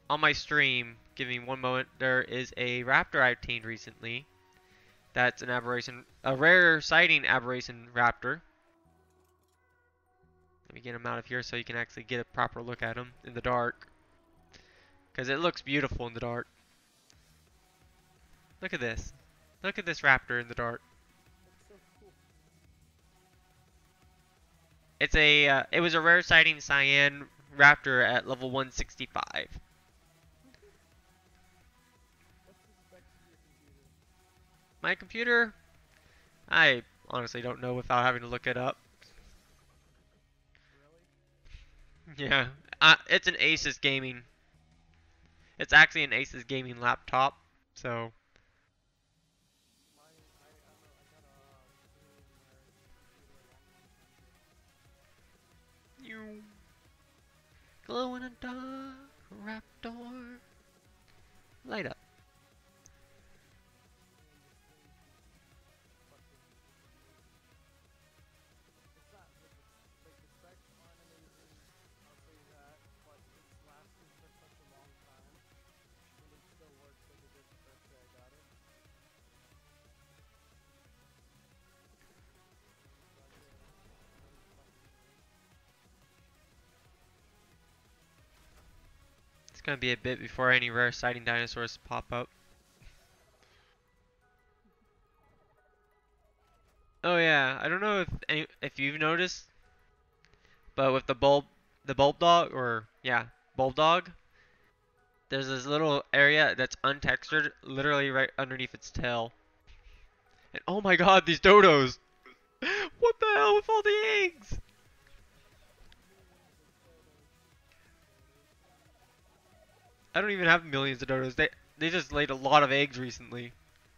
On my stream, give me one moment. There is a raptor I've tamed recently. That's an aberration, a rare sighting aberration raptor. Let me get him out of here so you can actually get a proper look at him in the dark. Because it looks beautiful in the dark. Look at this. Look at this raptor in the dark. That's so cool. It's a, it was a rare sighting cyan raptor at level 165. What's the specs of your computer? My computer, I honestly don't know without having to look it up. Really? Yeah, it's an Asus gaming. It's actually an Asus gaming laptop, so. Mine, I don't know. I got a Alienware computer a long, long time ago. You glow in a dark raptor. Light up. And this thing keeps fucking amazing. It's not like the specs aren't amazing. I'll say that, but it's lasted for such a long time, and it still works like it did the first day I got it. So I give it really fucking great. It's gonna be a bit before any rare sighting dinosaurs pop up. Oh yeah, I don't know if you've noticed, but with the the bulldog, or yeah, bulldog, there's this little area that's untextured, literally right underneath its tail. And oh my god, these dodos! What the hell with all the eggs? I don't even have millions of dodos. They just laid a lot of eggs recently.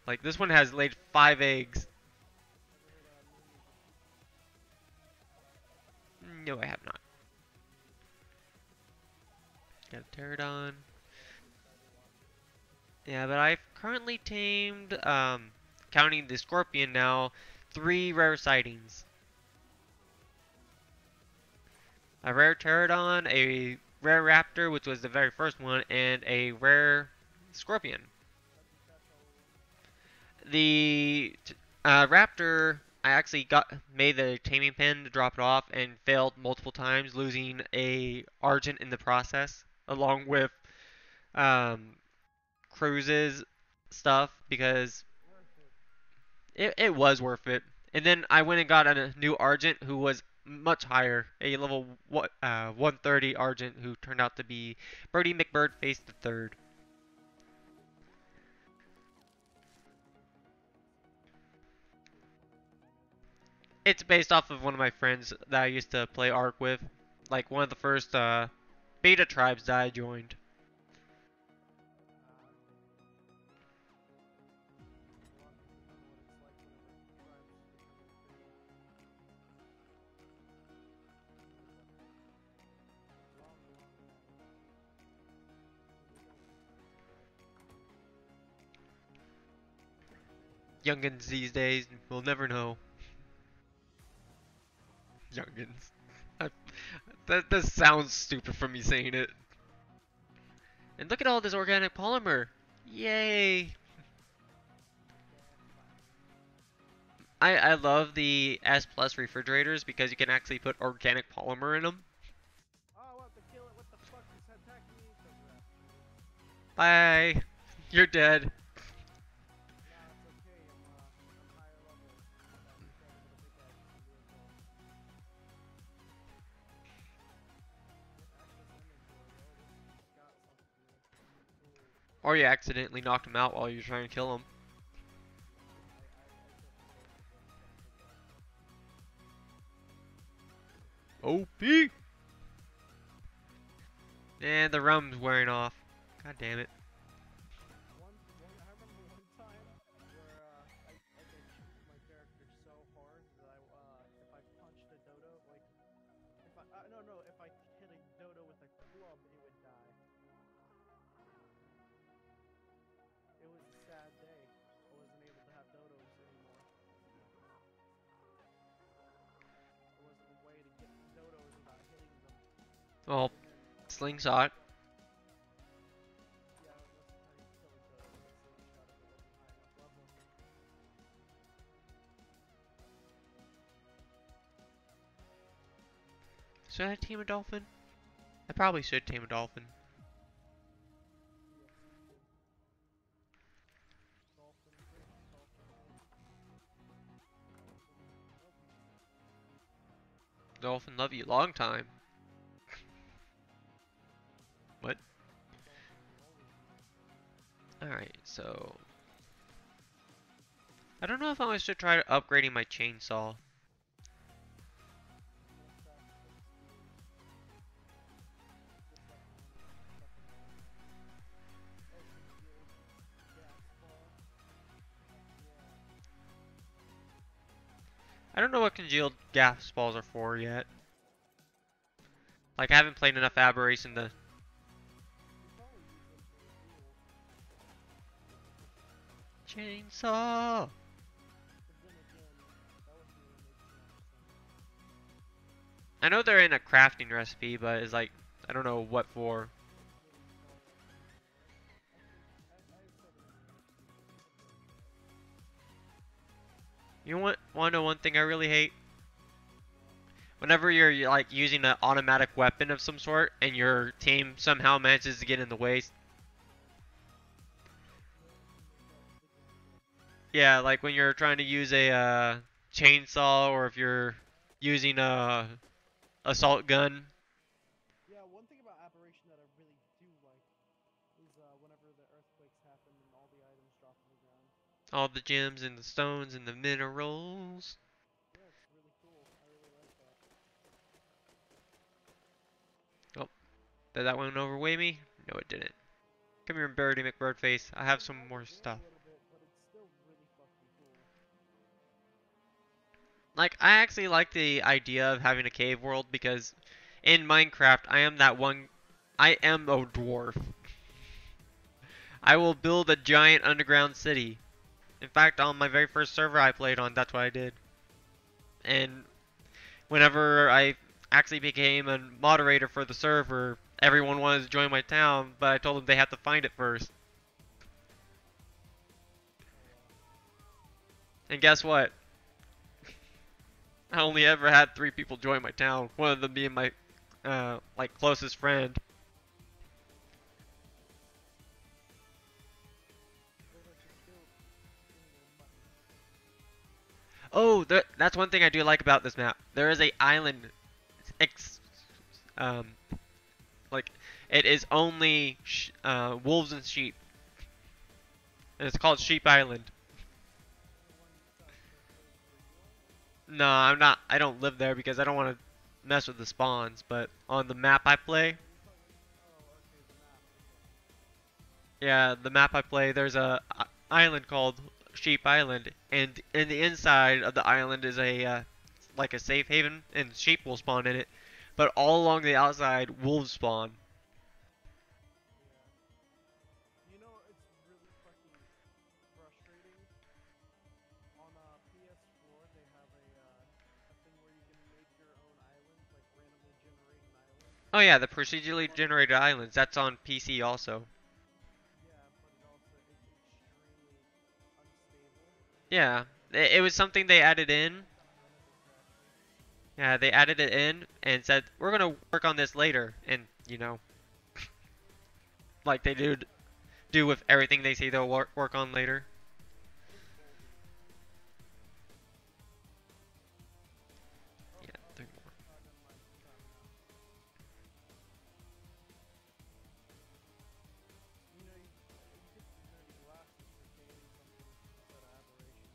Like this one has laid 5 eggs. No, I have not. Got a pterodon. Yeah, but I've currently tamed, counting the scorpion now, 3 rare sightings. A rare pterodon, a rare raptor, which was the very first one, and a rare scorpion. The raptor, I actually made the taming pen to drop it off and failed multiple times, losing a argent in the process, along with Cruise's stuff, because it was worth it. And then I went and got a new Argent who was much higher, a level 130 Argent who turned out to be Brody McBirdface the third. It's based off of one of my friends that I used to play ARK with, like one of the first beta tribes that I joined. Youngins these days, we'll never know. Youngins. That sounds stupid from me saying it. And look at all this organic polymer. Yay! I love the S Plus refrigerators because you can actually put organic polymer in them. Oh, I want to kill it. What the fuck is attacking me? Bye. You're dead. Nah, it's okay. I'm higher level. Or you accidentally knocked him out while you're trying to kill him. OP! And the rum's wearing off. God damn it. I remember one time where I cheated my character so hard that if I punched a dodo, like if I hit a dodo with a club, it would die. It was a sad day. I wasn't able to have dodos anymore. There wasn't a way to get dodos without hitting them. Well, slingshot. Yeah, unless how you kill a dodo with a slingshot if it wasn't high enough level. Should I tame a dolphin? I probably should tame a dolphin. Dolphin love you long time. What? Alright, so I don't know if I should try upgrading my chainsaw. I don't know what congealed gas balls are for yet. Like, I haven't played enough Aberration to... Chainsaw! I know they're in a crafting recipe, but it's like, I don't know what for. You want to know one thing I really hate? Whenever you're like using an automatic weapon of some sort and your team somehow manages to get in the way. Yeah, like when you're trying to use a chainsaw, or if you're using a assault gun All the gems and the stones and the minerals. Yeah, it's really cool. I really like that. Oh, did that one overweigh me? No, it didn't. Come here, Birdie McBirdface. I have It some might more weigh a stuff. little bit, but it's still really fucking cool. Like, I actually like the idea of having a cave world because in Minecraft, I am that one. I am a dwarf. I will build a giant underground city. In fact, on my very first server I played on, that's what I did. And whenever I actually became a moderator for the server, everyone wanted to join my town, but I told them they had to find it first. And guess what? I only ever had 3 people join my town. One of them being my like closest friend. But like you're still getting your money. Oh, that's one thing I do like about this map. There is a island, ex um, like it is only wolves and sheep, and it's called Sheep Island. The one that lives where you are? No, I'm not. I don't live there because I don't want to mess with the spawns. But on the map I play, Are you talking? Oh, okay, the map. Okay. yeah, the map I play, there's a island called Sheep Island, and in the inside of the island is a like a safe haven, and sheep will spawn in it. But all along the outside, wolves spawn. Yeah. You know, it's really fucking frustrating. On PS4, they have a thing where you can make your own island, like randomly generate an island. Oh yeah, the procedurally generated islands. That's on PC also. Yeah, but it's extremely unstable. Yeah, it was something they added in. Whenever they crash me. Yeah, they added it in and said we're gonna work on this later, and like they do with everything they say they'll work on later. Where's Goldie? Oh, Yeah, oh, 3 more. never mind. Sorry, no. You know, you get the nerdy glasses for gaining something instead of aberration.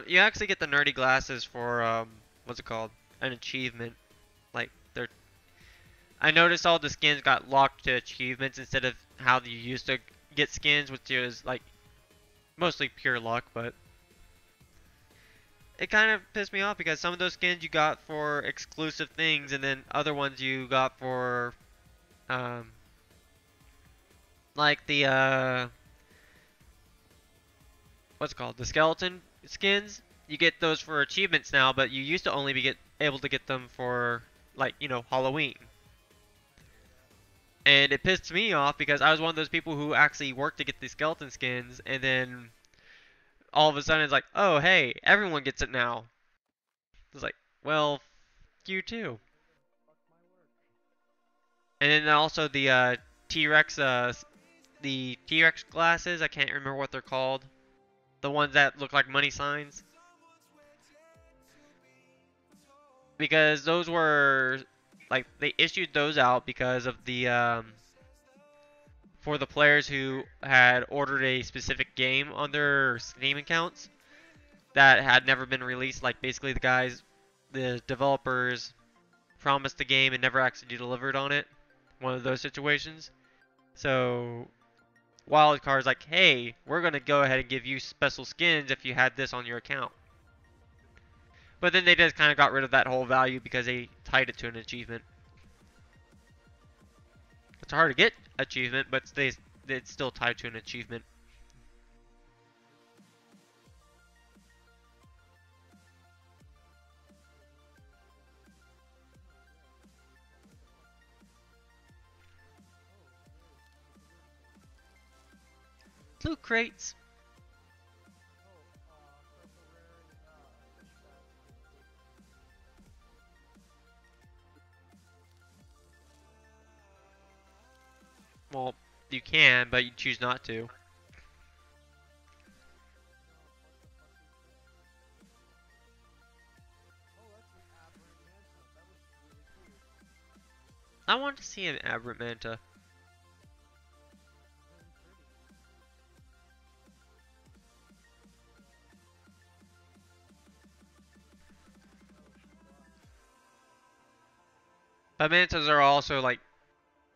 You actually get the nerdy glasses for what's it called? An achievement. Like they're. I noticed all the skins got locked to achievements instead of how you used to get skins, which is like mostly pure luck, but it kind of pissed me off because some of those skins you got for exclusive things, and then other ones you got for um like the what's it called, the skeleton skins. You get those for achievements now, but you used to only be able to get them for like Halloween. And it pissed me off because I was one of those people who actually worked to get the skeleton skins, and then all of a sudden it's like, oh hey, everyone gets it now. It's like, well, you too. Fuck my work. And then also the T-Rex, the T-Rex glasses. I can't remember what they're called. The ones that look like money signs. Because those were like they issued those out because of the for the players who had ordered a specific game on their Steam accounts that had never been released. Like basically the developers promised the game and never actually delivered on it. One of those situations. So Wildcard's like, hey, we're gonna go ahead and give you special skins if you had this on your account. But then they just kind of got rid of that whole value because they tied it to an achievement. It's hard to get achievement, but it's still tied to an achievement. Loot crates. Well, you can, but you choose not to. I want to see an aberrant manta. But mantas are also like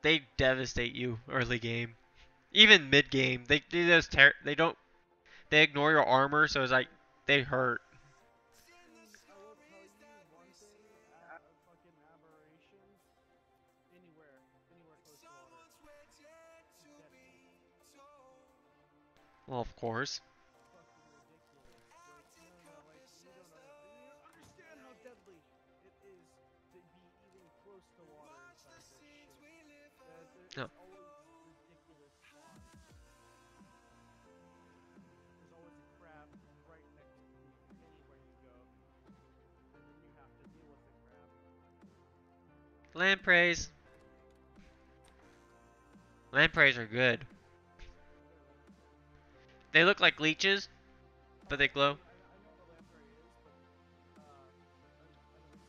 they devastate you early game, even mid game. They do those they don't they ignore your armor, so it's like they hurt. I will tell you one thing, fucking aberrations, anywhere close to water, dead. Well, of course. Fucking ridiculous. Like, no, like, you don't understand how deadly it is to be even close to water inside this shit. No. It's always ridiculous spawns. There's always a crab right next to anywhere you go. And then you have to deal with the crab. Lampreys. Lampreys are good. What are they? They look like leeches, but they glow. I know what a lamprey is, but I've never seen one.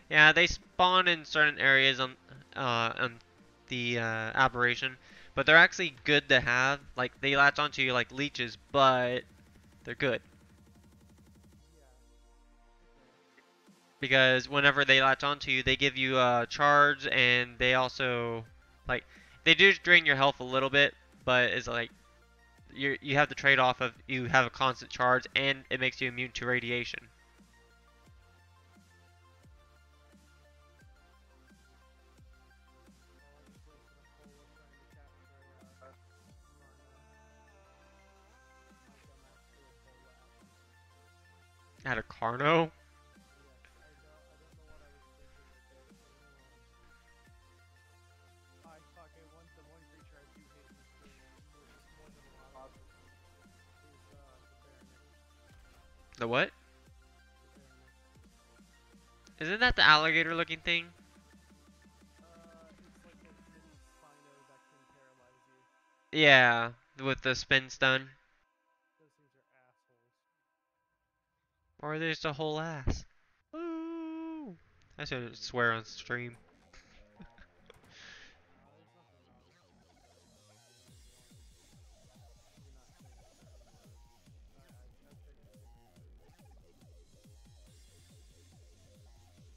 Yeah, they spawn in certain areas on the aberration, but they're actually good to have. Like they latch onto you like leeches, but they're good Yeah. Okay. because whenever they latch onto you, they give you charge, and they also like they do drain your health a little bit, but it's like you have the trade-off of you have a constant charge, and it makes you immune to radiation. Well, I just wasted a cola trying to capture a rhino. My dumbass threw a cola at me. At a Carno? Yes, I don't know what I was thinking, okay? I fucking the one creature I do hate in this game more than a lot of others is the Baroness. The what? The Baroness. Isn't that the alligator-looking thing? It's like a mini Spino that can paralyze you. Yeah, with the spin stun. Those things are assholes. Or there's the whole ass. Ooh. I shouldn't swear on stream. There's nothing wrong with saying whatever you want. You're not saying certain words. I've been in situations.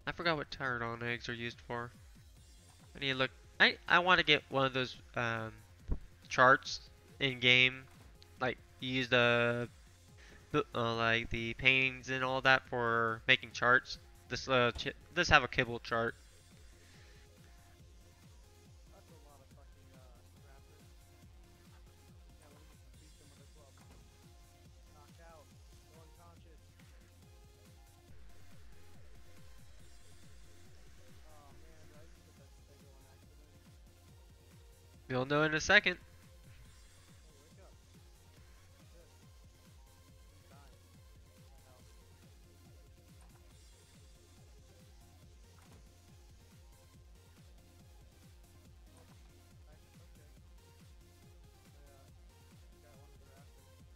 I forgot what turret-on eggs are used for. I need to look. I want to get one of those charts in game. Like you use the like the paintings and all that for making charts. This have a kibble chart. That's a lot of fucking raptors. Yeah, let me just beat them with a club. Knocked out. Still unconscious. Oh man, did I just hit that stego on accident? You'll know in a second. Hey, wake up. What's this? He's dying. What the hell? Okay. Got one of the raptors.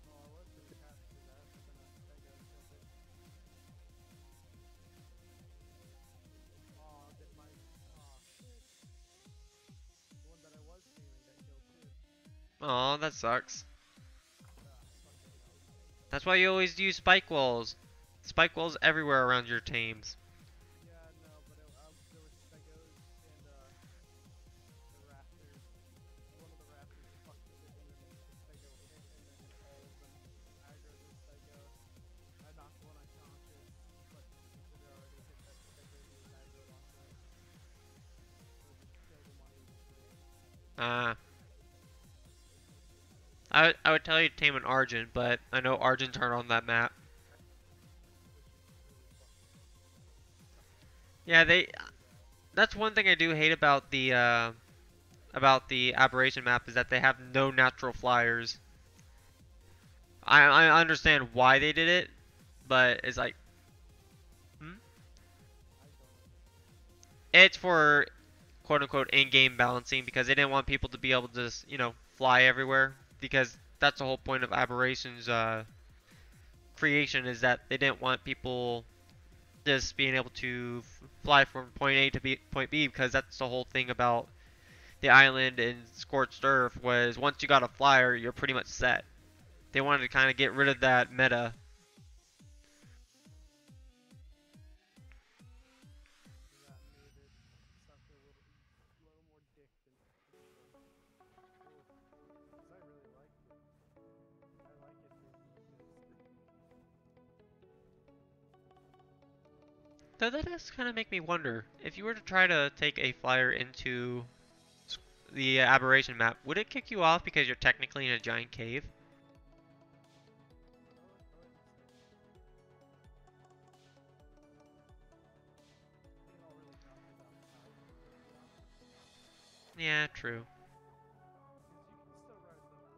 Oh, I was gonna capture that, but then a stego killed it. Oh, did my... Oh, shit. The one that I was stealing got killed too. Aw, that sucks. Fucking hell. That's why you always use spike walls. Spike walls everywhere around your teams. Yeah, no, but there were stegos and the raptors. One of the raptors fucked with it, and then the stego hit, and then all of them aggroed the stego. I knocked one unconscious, but since it already hit that stego, he was aggroed onto it. So I just killed him while he was asleep. Ah. I would tell you to tame an Argent, but I know Argents aren't on that map. Which is really fucking Yeah, really bad. that's one thing I do hate about the aberration map is that they have no natural flyers. I understand why they did it, but it's like, hmm? I don't understand. It's for quote unquote in-game balancing because they didn't want people to be able to just, fly everywhere because that's the whole point of aberrations creation is that they didn't want people just being able to fly from point A to point B, because that's the whole thing about the island and Scorched Earth was once you got a flyer, you're pretty much set. They wanted to kind of get rid of that meta. That made it suck a little more dick than it should. Cool. Because I really liked it. I like it being like this. So that does kind of make me wonder, if you were to try to take a flyer into the aberration map, would it kick you off because you're technically in a giant cave? I like this game. It all really comes outside of it, to be honest. Yeah, true. Because you can still ride the stone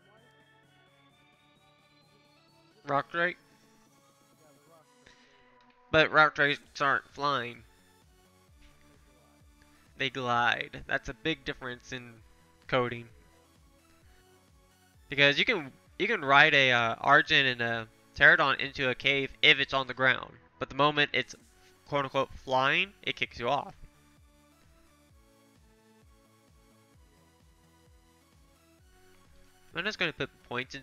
life. Rock Drake? Yeah, the rock drake, there you go. But rock drakes aren't flying. They glide. They glide. That's a big difference in coding. Because you can ride a Argent and a Pterodon into a cave if it's on the ground. But the moment it's quote unquote flying, it kicks you off. I'm just going to put points in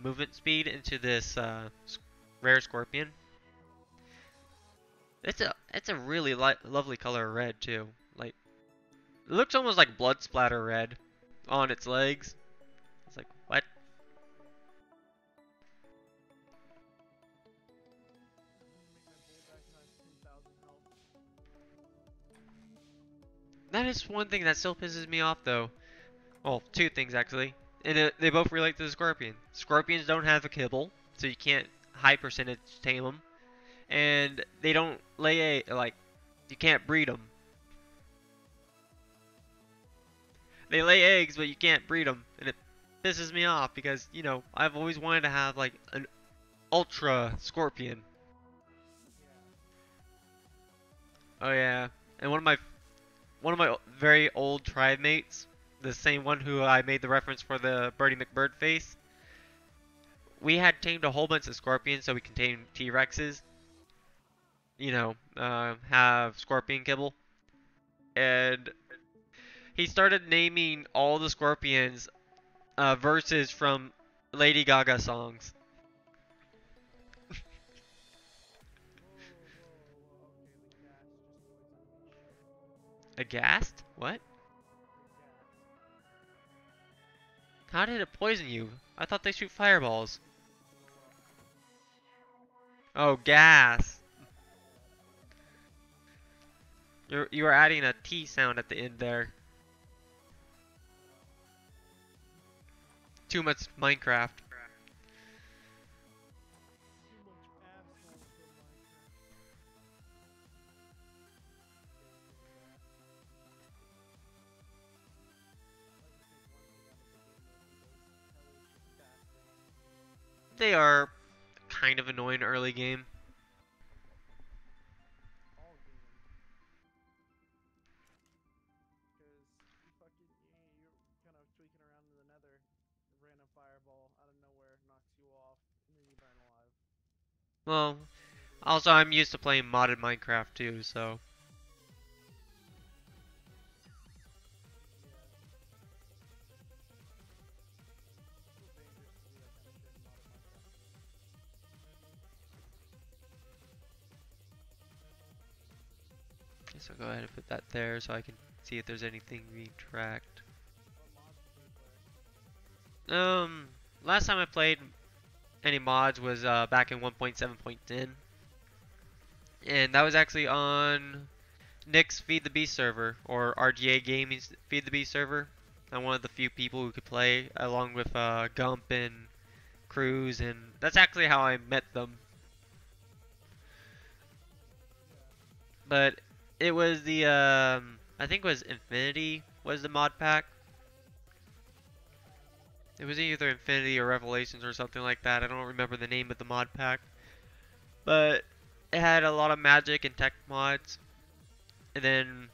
movement speed into this rare scorpion. It's a really lovely color of red too. Like it looks almost like blood splatter red on its legs. It's like what? Make my bull back and I have 10,000 health. That is one thing that still pisses me off though. Well, two things actually. And they both relate to the scorpion. Scorpions don't have a kibble, so you can't high percentage tame them. And they don't lay like, you can't breed them. They lay eggs, but you can't breed them. And it pisses me off because, you know, I've always wanted to have like an ultra scorpion. Yeah. Oh yeah. And one of my very old tribe mates, the same one who I made the reference for the Birdie McBird face, we had tamed a whole bunch of scorpions so we could tame T-Rexes. You know, have scorpion kibble. And he started naming all the scorpions verses from Lady Gaga songs. Whoa. Okay, the gas just poisoned me. Aghast? What? The gas. How did it poison you? I thought they shoot fireballs. Oh, gas. You were adding a T sound at the end there. Too much Minecraft. Too much asshole for Minecraft. They are kind of annoying early game. All games. Because you fucking, you're kind of tweaking around in the nether, a random fireball out of nowhere knocks you off, and then you burn alive. Well, also I'm used to playing modded Minecraft too, so. Guess I'll go ahead and put that there so I can see if there's anything being tracked. Last time I played any mods was back in 1.7.10, and that was actually on Nick's Feed the Beast server, or RGA Gaming's Feed the Beast server. I'm one of the few people who could play, along with Gump and Cruz, and that's actually how I met them. But it was the I think it was Infinity was the mod pack. It was either Infinity or Revelations or something like that. I don't remember the name of the mod pack. But it had a lot of magic and tech mods. And then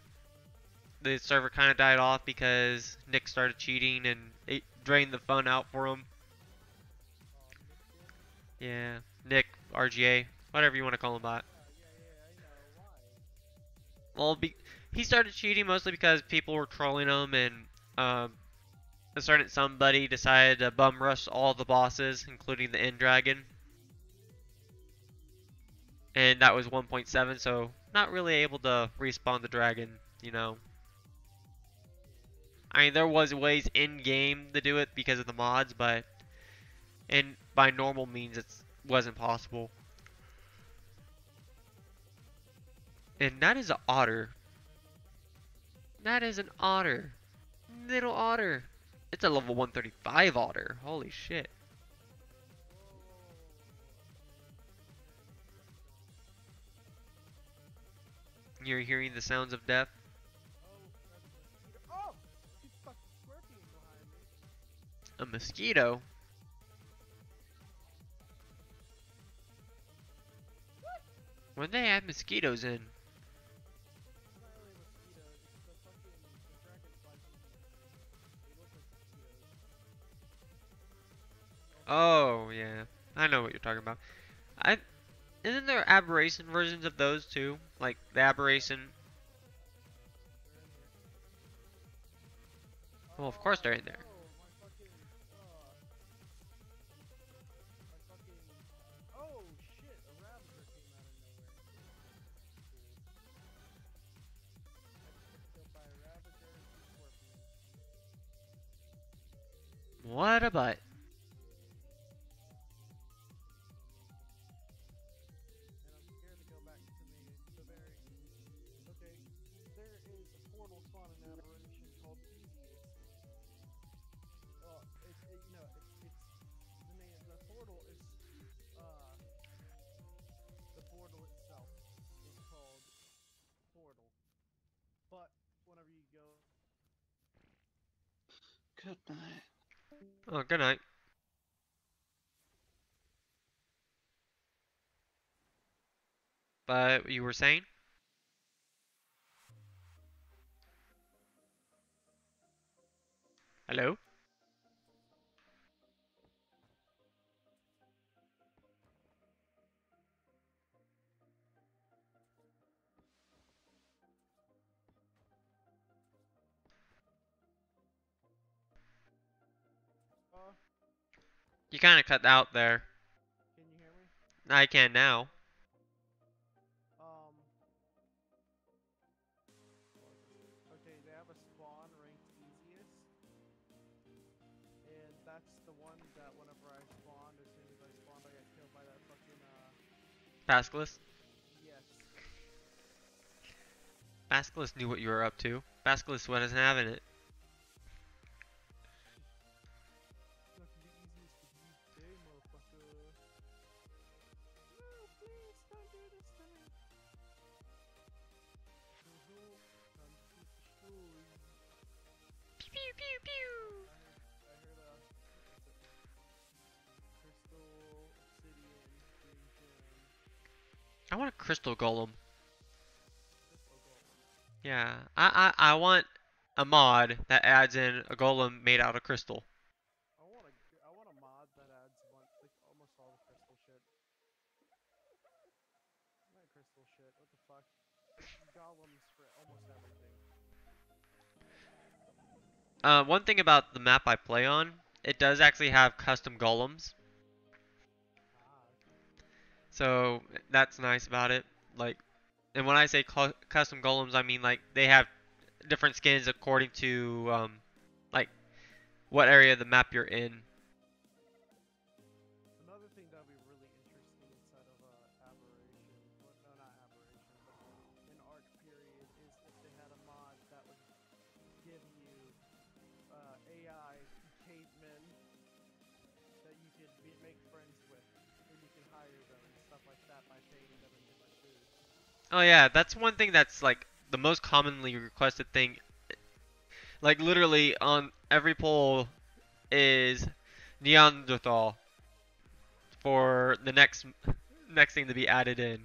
the server kind of died off because Nick started cheating and it drained the fun out for him. Yeah, Nick, RGA, whatever you want to call him by. Yeah, I know. Why? Well, he started cheating mostly because people were trolling him, and a certain somebody decided to bum rush all the bosses, including the End Dragon, and that was 1.7, so not really able to respawn the dragon, you know. I mean, there was ways in game to do it because of the mods, but and by normal means, it wasn't possible. And that is an otter. That is an otter. Little otter. It's a level 135 otter. Holy shit. You're hearing the sounds of death? Oh, that's a mosquito. Oh! He's fucking scorpion behind me. A mosquito? When they add mosquitoes in? It's not really a mosquito. It's the fucking the dragonflies. They look like mosquitoes. Oh, yeah. I know what you're talking about. I Isn't there aberration versions of those too? Like the aberration. They're in here. Well, of course they're in there. No, my fucking. My fucking. Oh shit! A ravager came out of nowhere. Cool. I just got killed by a ravager and two scorpions. What a butt. And I'm scared to go back to the very. Okay, there is a portal spawning aberration called Theseus. Well, you know, it's the name. The portal is the portal itself is called Portal. But whenever you go, Good night. Oh, good night. But you were saying? Hello? You kind of cut out there. can you hear me? I can now. Um, okay, they have a spawn ranked Theseus, and that's the one that whenever I spawned, as soon as I spawned, I got killed by that fucking Basculus? yes. Basculus knew what you were up to. Basculus wasn't having it. Nothing the easiest for you today, motherfucker. No, please don't do this to me. Time to shoot the story. Pew pew pew pew. I heard what was it? Crystal, obsidian, green gem, I want a crystal golem. crystal golem. Yeah, I want a mod that adds in a golem made out of crystal. I want a mod that adds one, like almost all the crystal shit. Not crystal shit. What the fuck? Golems for almost everything. One thing about the map I play on, it does actually have custom golems. Ah, okay. So that's nice about it. Like, and when I say custom golems, I mean like they have different skins according to like what area of the map you're in. Another thing that would be really interesting inside of aberration, well, no, not aberration, but in ARK period, is if they had a mod that would give you AI cavemen that you could make friends with, and you can hire them and stuff like that by paying them and giving them food. Oh yeah, that's one thing that's like the most commonly requested thing. Like literally on every poll is Neanderthal for the next thing to be added in.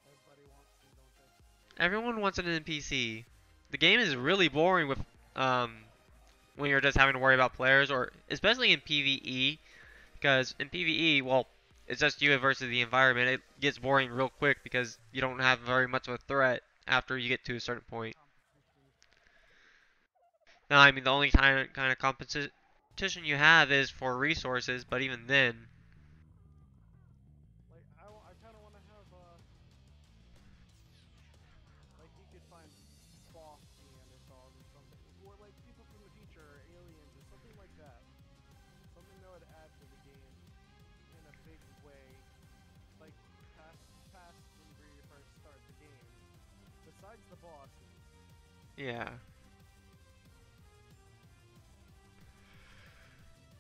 Everybody wants them, don't they? Everyone wants an NPC. The game is really boring with um when you're just having to worry about players, or especially in PvE, because in PvE, well, it's just you versus the environment. It gets boring real quick because you don't have very much of a threat after you get to a certain point. Now, I mean, the only kind of competition you have is for resources, but even then, Like I kind of want to have like you could find boss Neanderthals or something, or like people from the future or aliens or something like that. Something that would add to the game in a big way, like past when you first start the game. Besides the bosses, yeah.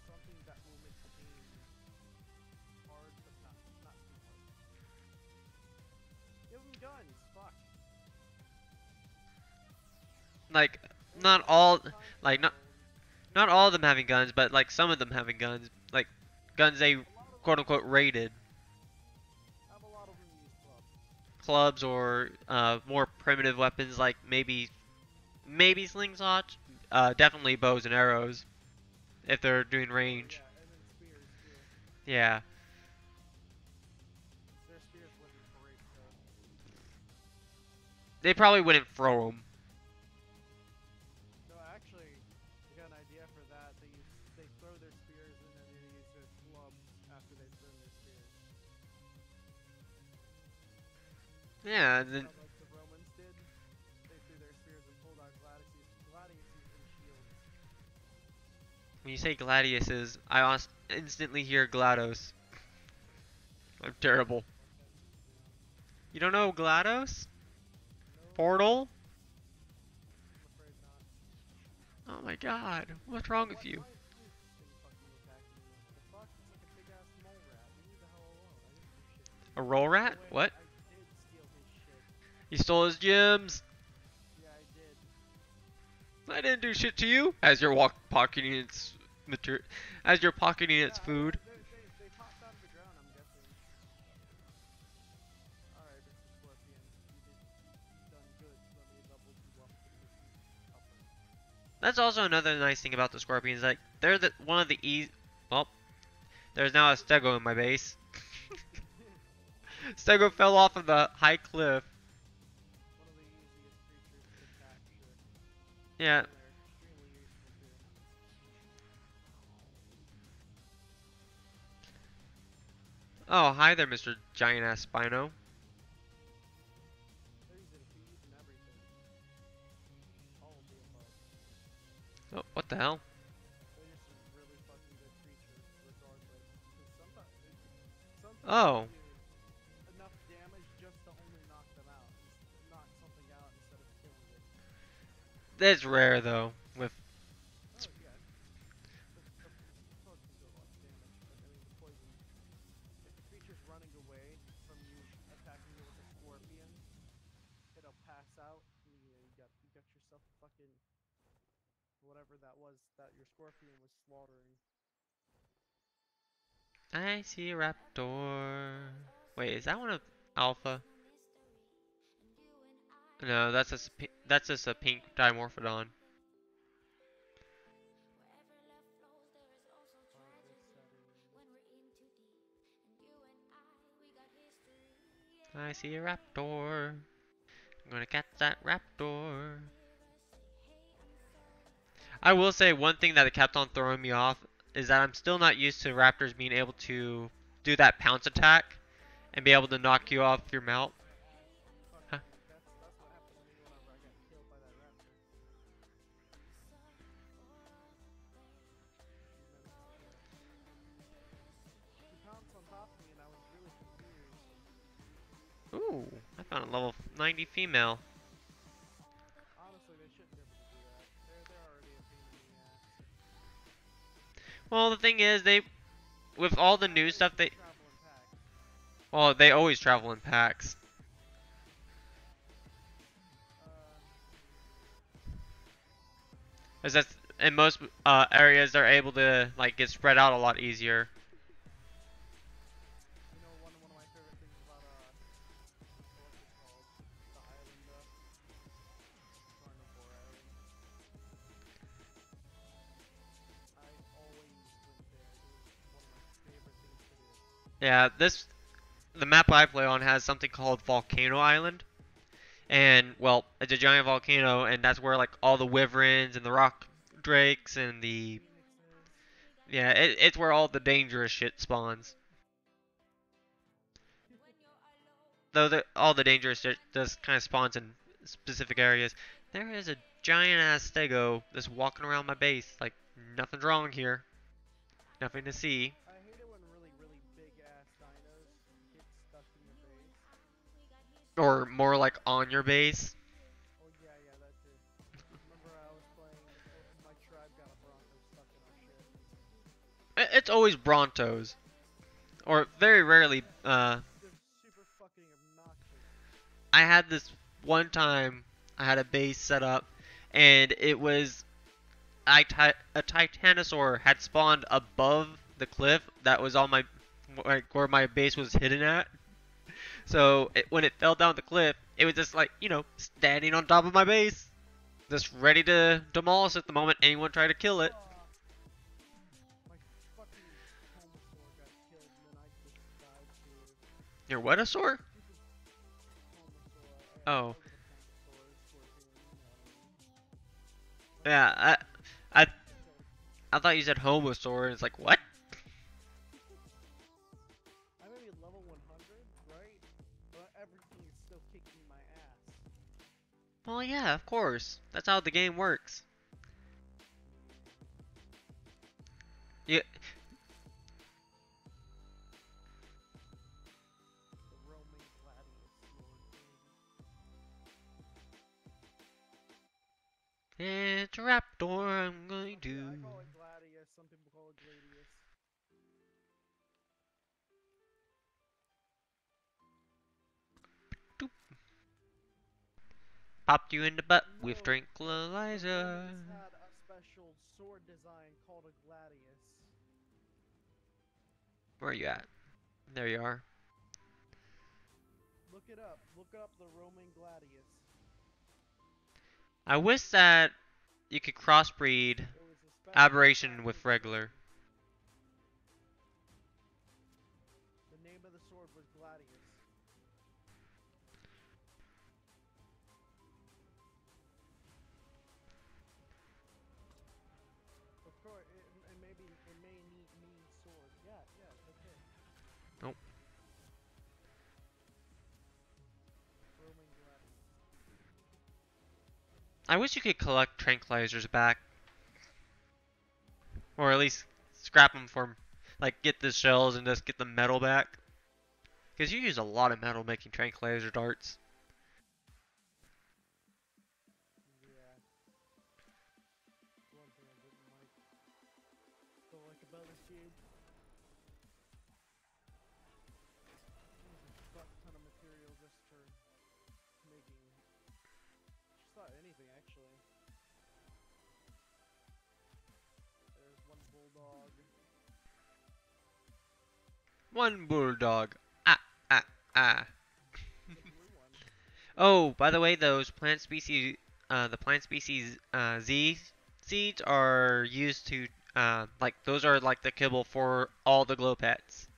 something that will make the game hard but not too hard. Give them guns, fuck. Like, They not have all, time like, travel. not all of them having guns, but like some of them having guns, like guns they A lot of quote them unquote raided, have a lot of them use clubs. clubs or more primitive weapons like maybe slingshots, definitely bows and arrows if they're doing Oh range. yeah, and then spears too. Yeah, Their spears wouldn't break though. they probably wouldn't throw them. No, actually, I got an idea for that. They throw their spears and then they use their clubs after they've thrown their spears. Yeah, and then How like the Romans did. They threw their spears and pulled out gladiuses and shields. when you say gladiuses, I instantly hear GLaDOS. I'm terrible. You don't know GLaDOS? No, Portal? I'm afraid not. Oh my god, what's wrong with you? Why is this thing fucking attacking me? The fuck? It's like a big ass mole rat. Leave me the hell alone. I didn't do shit. A roll By rat? the way, What? I did steal his shit. You stole his gems? Yeah, I did. I didn't do shit to you. As you're pocketing its material, as you're pocketing its Yeah, food. they popped out of the ground, I'm guessing. Alright, Mr. Scorpion. You done good. Let me level you up with this upper. That's also another nice thing about the scorpions. Like they're one of the well, there's now a stego in my base. Stego fell off of the high cliff. One of the easiest creatures to capture. Yeah. And they're extremely useful too. Oh, hi there, Mr. Giant Ass Spino. They're easy to feed and everything. All of the above. Oh, what the hell? They're just some really fucking good creatures, regardless. Because sometimes Oh, they do enough damage just to only knock them out, knock something out instead of killing it. that's rare though. With Oh yeah, the poison do a lot of damage, but I mean the poison. If the creature's running away from you attacking it with a scorpion, it'll pass out. And, you got yourself a fucking whatever that was that your scorpion was slaughtering. I see a raptor. Wait, is that one of alpha? No, that's just a pink dimorphodon. Harvest setting. I see a raptor. I'm gonna catch that raptor. I will say one thing that kept on throwing me off is that I'm still not used to raptors being able to do that pounce attack and be able to knock you off your mount. Fuck, Huh. that's what happened to me whenever I got killed by that raptor. A few minutes ago. He pounced on top of me and I was really confused. Ooh, I found a level 90 female. Honestly, they shouldn't be able to do that. They're already a pain in the ass. Well, the thing is, with all the Now new they stuff, just travel in packs. they always travel in packs. As that's in most areas, they're able to like get spread out a lot easier. You know, one of my favorite things about what's it called? The island, carnivore island. Yeah, the map I play on has something called Volcano Island, and well, it's a giant volcano, and that's where like all the wyverns and the rock drakes and the Phoenixes. yeah, it's where all the dangerous shit spawns. Though all the dangerous shit does kind of spawns in specific areas. There is a giant ass stego just walking around my base, like nothing's wrong here, nothing to see. I hate it when really big ass dinos get stuck in your base. Or more like on your base. Oh yeah, that too. Remember I was playing, my tribe got a Bronco stuck in our shit. It's always Brontos, or very rarely. They're super fucking obnoxious. I had this one time. I had a base set up, and it was a Titanosaur had spawned above the cliff that was on my like where my base was hidden at. So when it fell down the cliff, it was just like standing on top of my base, just ready to demolish it the moment anyone tried to kill it. My fucking Homosaur got killed and then I just died too. Your Wetasaur? Stupid Homosaur. I Oh, called it a Pantosaur, Scorpion, you know what I mean. yeah. I Killed. I thought you said Homosaur, and it's like what? I may be level 100, right? But everything is still kicking my ass. Well, yeah, of course. That's how the game works. You The Roman gladius lord, baby. it's a raptor. I'm going Yeah, I to. call it gladius. Some people call it gladius. Popped you in the butt No, with the tranquilizer. Romans had a special sword design called a gladius. Where are you at? There you are. Look it up. Look up the Roman gladius. I wish that you could crossbreed It was a special aberration with tactic sword. regular. The name of the sword was gladius. Of course, it may mean sword. Yeah, that's it. Nope. Roman gladius. I wish you could collect tranquilizers back, or at least scrap them for, like, get the shells and just get the metal back. Because you use a lot of metal making tranquilizer darts. Yeah. One thing I don't like about this game. There's a fuck ton of material just for making just about anything actually. There's one bulldog. One bulldog. Ah, ah, ah. The blue one. Oh, by the way, those plant species, the plant species Z seeds are used to, like those are like the kibble for all the glow pets.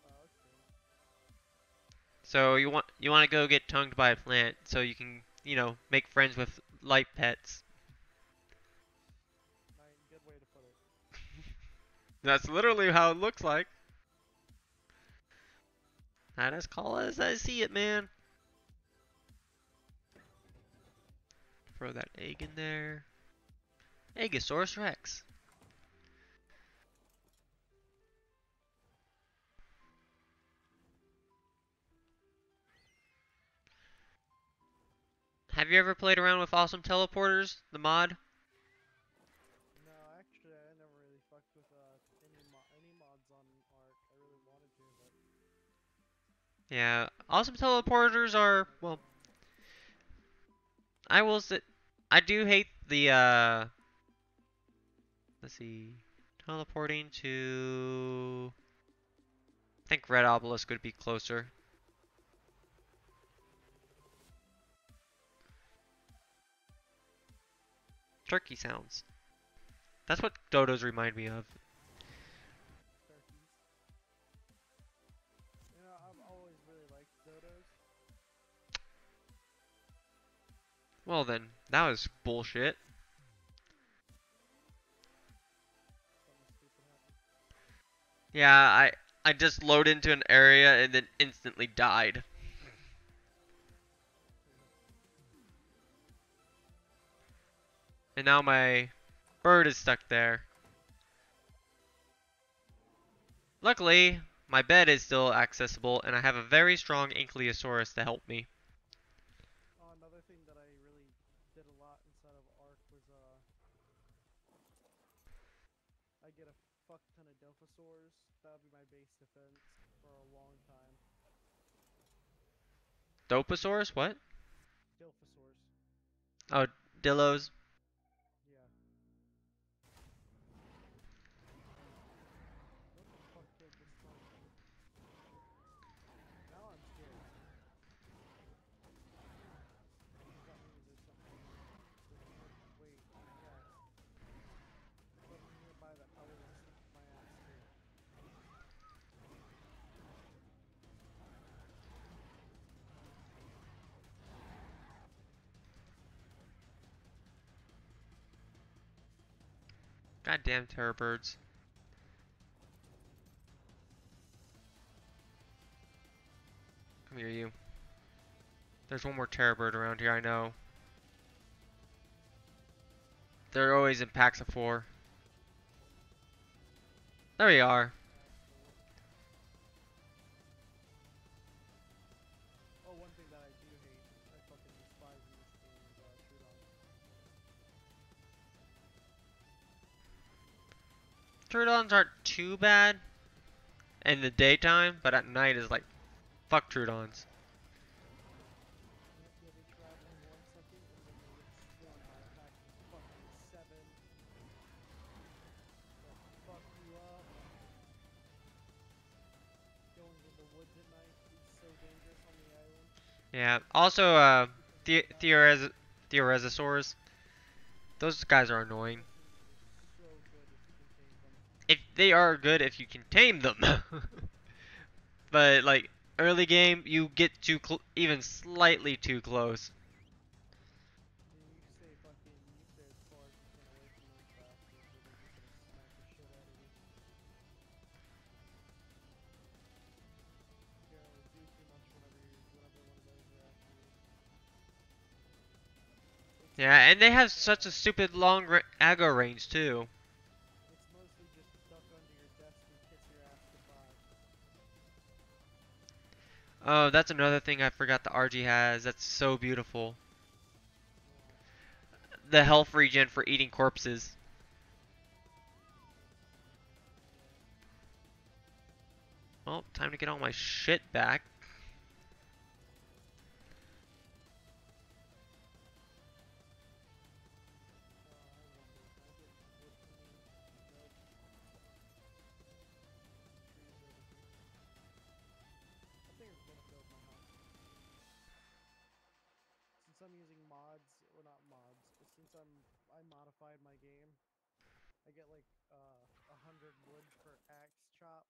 Oh, okay. So you want to go get tongued by a plant so you can make friends with light pets. Good way to put it. That's literally how it looks like. I just call it as I see it, man. Throw that egg in there. Eggosaurus Rex. Have you ever played around with Awesome Teleporters, the mod? No, actually, I never really fucked with any mods on ARK. I really wanted to, but Yeah, Awesome Teleporters are, never got well, around. I will say, I do hate the, let's see, teleporting to, I think Red Obelisk would be closer. Turkey sounds. That's what dodos remind me of. Turkeys. Well then, that was bullshit. Something stupid happened. Yeah, I just loaded into an area and then instantly died. And now my bird is stuck there. Luckily, my bed is still accessible and I have a very strong Ankylosaurus to help me. Another thing that I really did a lot inside of ARK was I get a fuck ton of Dilphosaurs. That would be my base defense for a long time. Doposaurus? What? Dilphosaurs. Oh, Dillos. Yeah. What the fuck killed this skeleton? Now I'm scared. That means there's something in here. Wait, yeah. Something nearby that probably wants to eat my ass too. Goddamn terror birds. Come here, you. There's one more terror bird around here, I know. They're always in packs of 4. There you are. Asshole. Oh, one thing that I do hate, I fucking despise in this game is Trudons. Trudons aren't too bad in the daytime, but at night is like, fuck Trudons. Yeah, they travel in 1 second and then they get swarmed by a pack of fucking 7 that fuck you up. Going in the woods at night is so dangerous on the island. Yeah. Also, Because of the map. Theorezosaurs. Those guys are annoying. Those things are so good if you can tame them. If they are good if you can tame them. But like early game, you get too even slightly too close. And you stay as far as you can away from those bastards, or they're just gonna smack the shit out of you. You can't really do too much whenever one of those are after you. Yeah, and they have It's such a stupid long aggro range too. it's mostly just duck under your desk and kiss your ass goodbye. Oh, that's another thing I forgot the RG has. That's so beautiful. The health regen for eating corpses. Well, time to get all my shit back. I think it's gonna build my house. Since I'm using mods, or not mods, since I modified my game, I get like 100 wood per axe chop.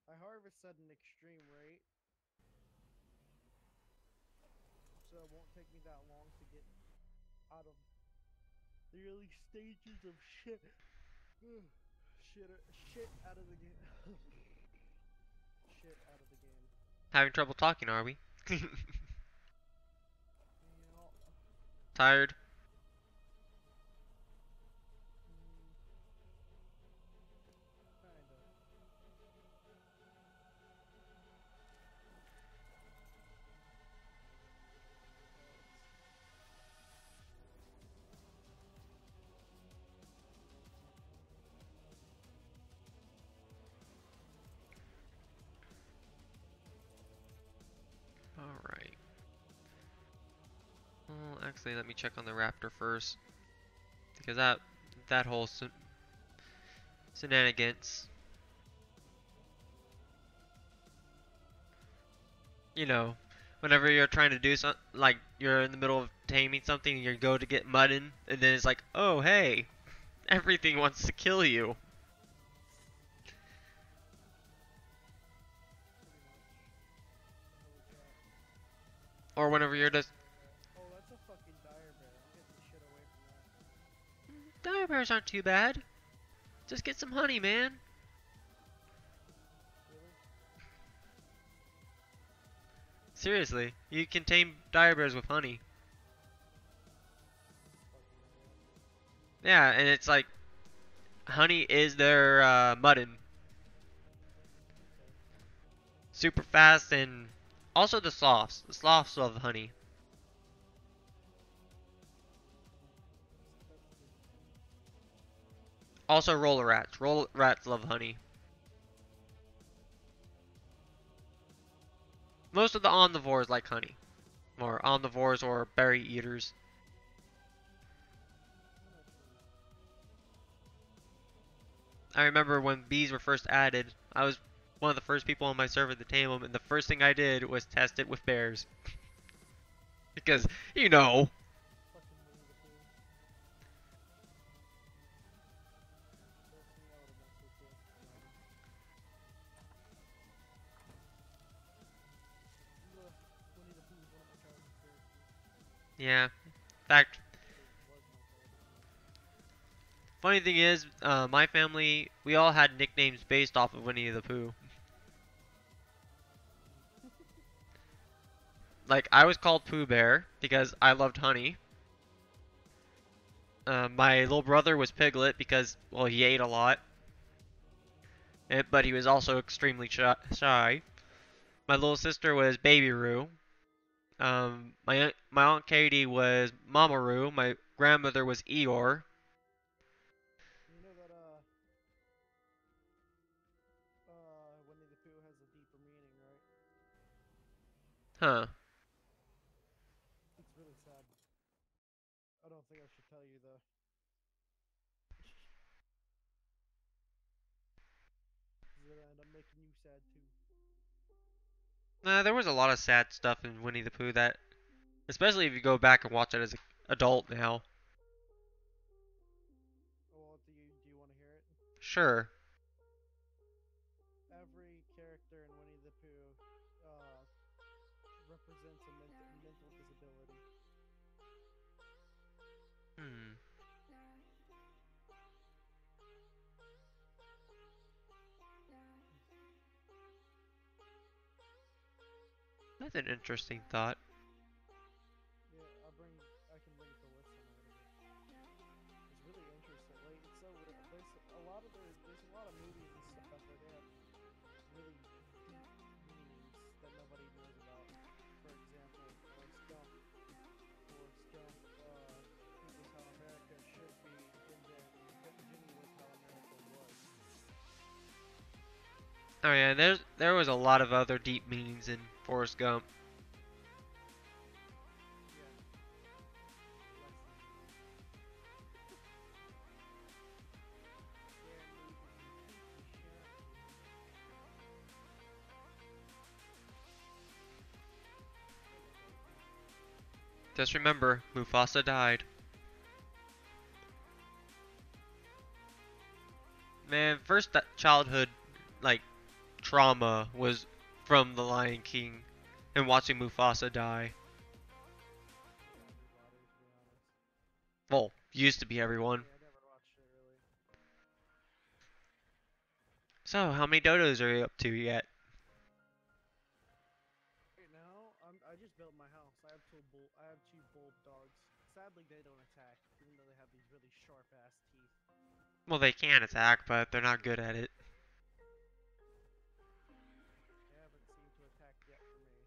I harvest at an extreme rate, so it won't take me that long to get out of the early stages of shit. Shit out of the game. Shit out of the game. Having trouble talking, are we? Yeah. Tired? Kinda. Alright. Well, actually, let me check on the raptor first. Because that whole shenanigans. You know, whenever you're trying to do something, like you're in the middle of taming something and you go to get mutton, and then it's like, oh hey, everything wants to kill you. Pretty much. Holy crap. Or whenever you're just, dire bears aren't too bad. Just get some honey, man. Really? Seriously, you can tame dire bears with honey. Fucking idiot. Yeah, and it's like honey is their mutton. Okay. Super fast, and also the sloths. The sloths love honey. That's good. Also roller rats. Roller rats love honey. Most of the omnivores like honey. Or omnivores or berry eaters. I know what you mean. I remember when bees were first added, I was one of the first people on my server to tame them, and the first thing I did was test it with bears. Because, you know. Fucking Winnie the Pooh. Personally, I would have messed with you. Ugh, Winnie the Pooh is one of my childhood characters. Yeah. In fact, It was my childhood. funny thing is, my family, we all had nicknames based off of Winnie the Pooh. Like, I was called Pooh Bear because I loved honey. My little brother was Piglet because, well, he ate a lot. But he was also extremely shy. My little sister was Baby Roo. My aunt Katie was Mama Roo. My grandmother was Eeyore. You know that Winnie the Pooh has a deeper meaning, right? Huh. It's really sad. I don't think I should tell you though. Cause it'll end up making you sad too. Nah, there was a lot of sad stuff in Winnie the Pooh that, especially if you go back and watch it as an adult now. Well, do you want to hear it? Sure. Every character in Winnie the Pooh represents a mental disability. Hmm. That's an interesting thought. Yeah, I can bring it to list in a little bit. It's really interesting. Like it's so there's a lot of there's a lot of movies and stuff where they have really deep meanings that nobody knows about. For example, Forrest Gump. Forrest Gump, this is how America should be, and then Jimmy was how America was. Oh yeah, there was a lot of other deep meanings in Forrest Gump. Yeah, lessons. Scary movies and creepy shit. Just remember, Mufasa died. Man, first that childhood, like, trauma was from The Lion King and watching Mufasa die. Everybody, to be honest. Well, used to be everyone. Yeah, I never watched it really. So, how many dodos are you up to yet? Right now, I just built my house. I have two bull dogs. Sadly, they don't attack, even though they have these really sharp ass teeth. Well, they can attack, but they're not good at it. They haven't seemed to attack yet for me.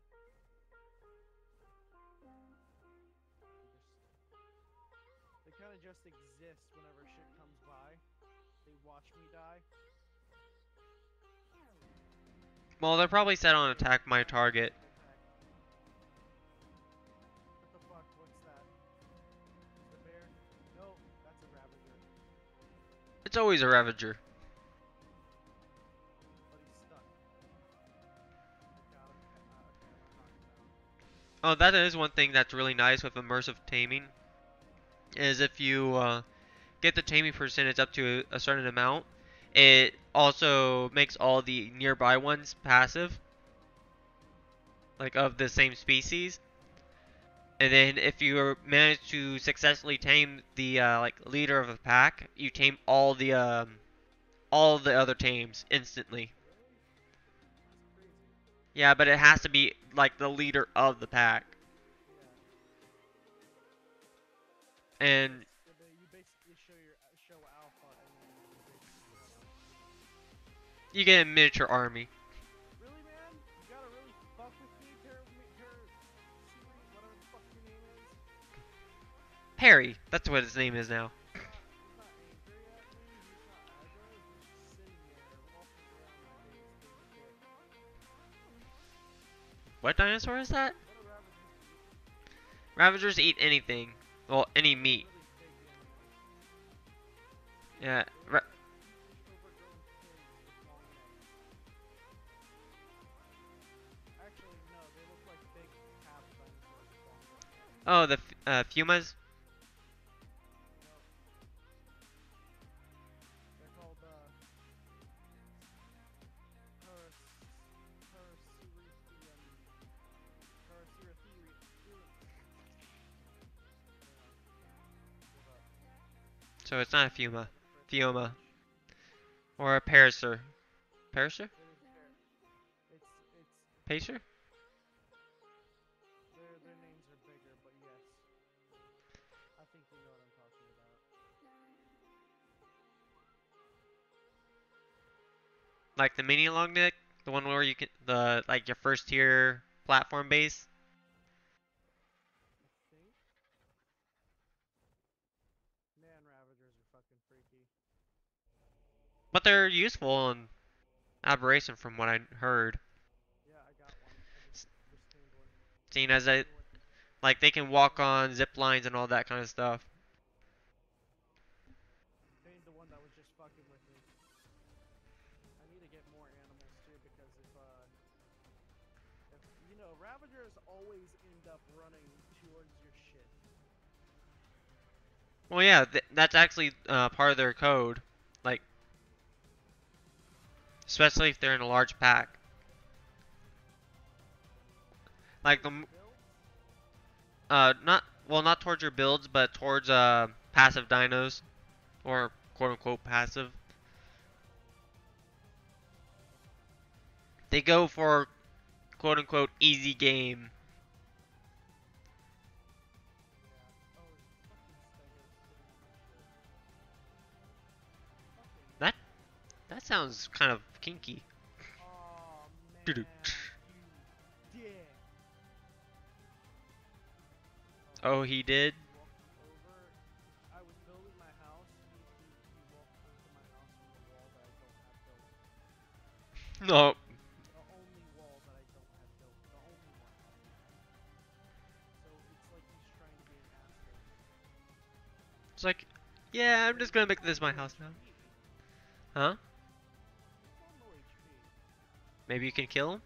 They kind of just exist whenever shit comes by. They watch me die. Well, they're probably set on attack my target. What the fuck? What's that? Is the bear? No, that's a Ravager. It's always a Ravager. But he's stuck. I got him. Okay, I knocked him down. Oh, that is one thing that's really nice with immersive taming. Is if you get the taming percentage up to a certain amount, it also makes all the nearby ones passive, like of the same species. And then if you manage to successfully tame the like leader of the pack, you tame all the other tames instantly. Really? That's crazy. Yeah, but it has to be like the leader of the pack. Yeah. And You basically show alpha, and then you basically get the alpha. you get a miniature army. Really, man? You gotta really fuck with me, Siri, whatever the fuck your name is. Perry, that's what his name is now. He's not angry at me. He's not aggro. He's just sitting there, walking around my base being a dick. What dinosaur is that? What do Ravagers eat? Ravagers eat anything. Well, any meat. Really big animals. Yeah. They look like hugely overgrown pigs with long necks. Actually, no, they look like big half dinosaurs with long necks. Oh, the Fumas. No, they're called Paras Parasiruthium. Parasiruthium. Give up. So it's not a Fuma. Frick Fioma. French. Or a Parasaur. Parasaur? It is it's Pacer? their names are bigger, but yes. I think you know what I'm talking about. Like the mini long neck? The one where you can, the, like your first tier platform base? I think. Man, Ravagers are fucking freaky. But they're useful in Aberration from what I heard. Yeah, I got one. I just tamed one. Seeing as I, Tamed one. like they can walk on zip lines and all that kind of stuff. Tamed the one that was just fucking with me. I need to get more animals too because if you know, Ravagers always end up running towards your shit. Well, yeah, that's actually part of their code. Like, especially if they're in a large pack. Like the, not, well, not towards your builds, but towards passive dinos, or quote unquote passive. They go for quote unquote easy game. Yeah. Oh, fucking Stego's sitting on my shit. Fucking. That that sounds kind of kinky. Oh man, Doo-doo. you dick. Oh, he did? He walked over. I was building my house. He walked into my house from the wall that I don't have built. No. The only wall that I don't have built. The only one. So it's like he's trying to be an asshole. It's like, yeah, I'm But just he's gonna make on this my low house now. HP. Huh? He's on low HP. Maybe you can kill him?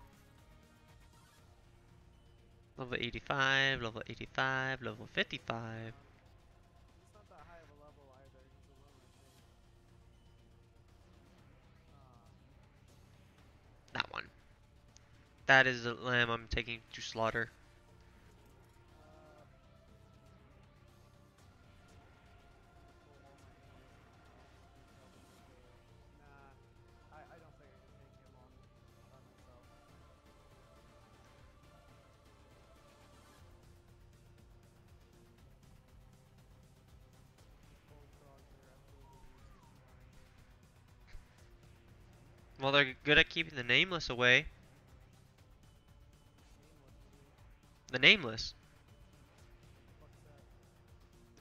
Level 85, level 85, level 55. He's not that high of a level either. He's alone, I think. That one. That is the lamb I'm taking to slaughter. Pull all my animals in my house and tell them to scale. Nah, I don't think I can take him on by myself. Bullfrogs are absolutely useless to mine. Well, they're good at keeping the nameless away. Nameless, what do you mean? The nameless. Fuck's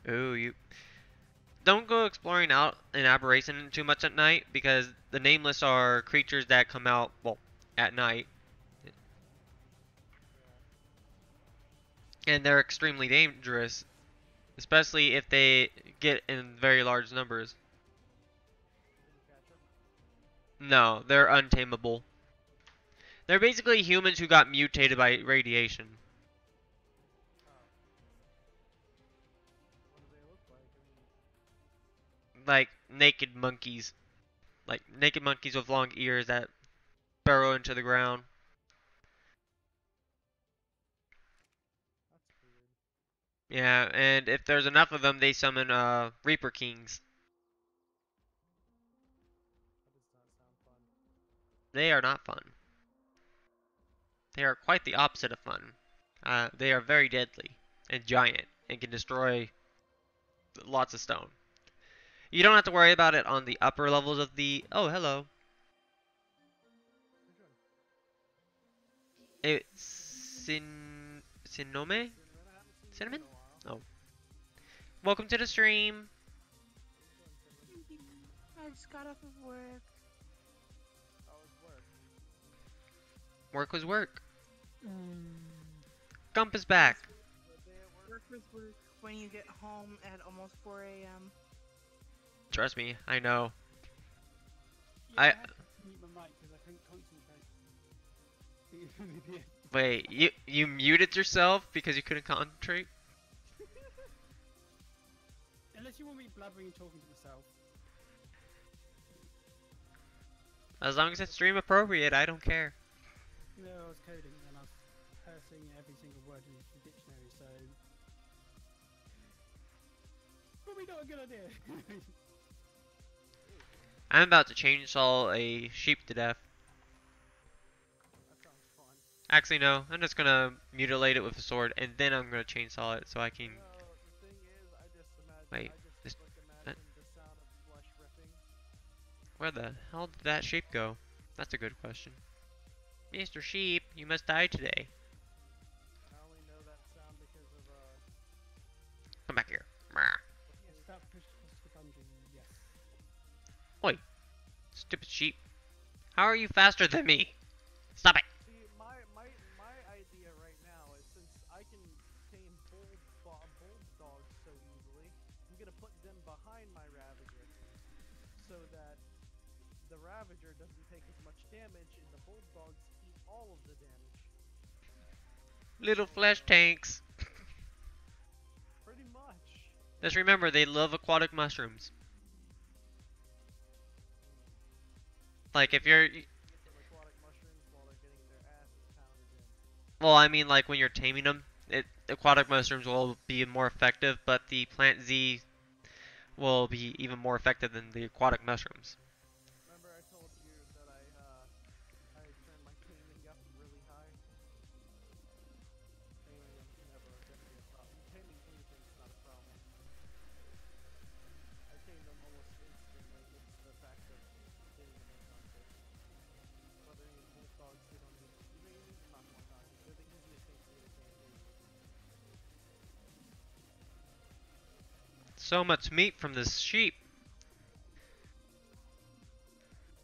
that? Ooh, you don't go exploring out in Aberration too much at night because the nameless are creatures that come out, well, at night. Yeah. And they're extremely dangerous, especially if they get in very large numbers. Can you catch him? No, they're untamable. They're basically humans who got mutated by radiation. Oh. What do they look like? I mean, Like naked monkeys. Like naked monkeys with long ears that burrow into the ground. that's weird. Yeah, and if there's enough of them, they summon Reaper Kings. That does not sound fun. They are not fun. They are quite the opposite of fun. They are very deadly and giant and can destroy lots of stone. You don't have to worry about it on the upper levels of the. Oh, hello. Which one? It's Sinome? Cinnamon? I haven't seen you Cinnamon? in a while. Oh. Welcome to the stream. How you doing, Cinnamon? Thank you. I just got off of work. How was work? Work was work. Mm. Gump is back. Good day at work? Work was work when you get home at almost 4 a.m. Trust me, I know. Yeah, I had to mute my mic because I couldn't concentrate. I'm an idiot. Wait, you muted yourself because you couldn't concentrate? Unless you want me blabbering and talking to myself. As long as it's stream appropriate, I don't care. You know, I was coding and I was cursing every single word in the dictionary, so probably not a good idea. I'm about to chainsaw a sheep to death. That sounds fun. Actually, no. I'm just gonna mutilate it with a sword, and then I'm gonna chainsaw it so I can. You know, the thing is, I just imagine, Wait, I this- just like imagine the sound of flesh ripping. Where the hell did that sheep go? That's a good question. Mr. Sheep, you must die today. I only know that sound because of Come back here. Rah. Yes, that pushed across the boundary, yes. Stupid sheep. How are you faster than me? Stop it. See, my idea right now is since I can tame bulldogs so easily, I'm gonna put them behind my Ravager, so that the Ravager doesn't take as much damage, and the bulldogs eat all of the damage. Little flesh tanks. Pretty much. Just remember, they love aquatic mushrooms. Like, if you're. Get some aquatic mushrooms while they're getting their asses pounded in. Well, I mean, like, when you're taming them, aquatic mushrooms will be more effective, but the plant Z will be even more effective than the aquatic mushrooms. Remember I told you that I turned my taming up really high? Taming them's never gonna be a problem. Taming anything's not a problem. I tame them almost instantly. It's the fact of getting them in contact. Whether any bulldogs sit on me, even not more contact. They're the easiest thing for me to tame. So much meat from this sheep.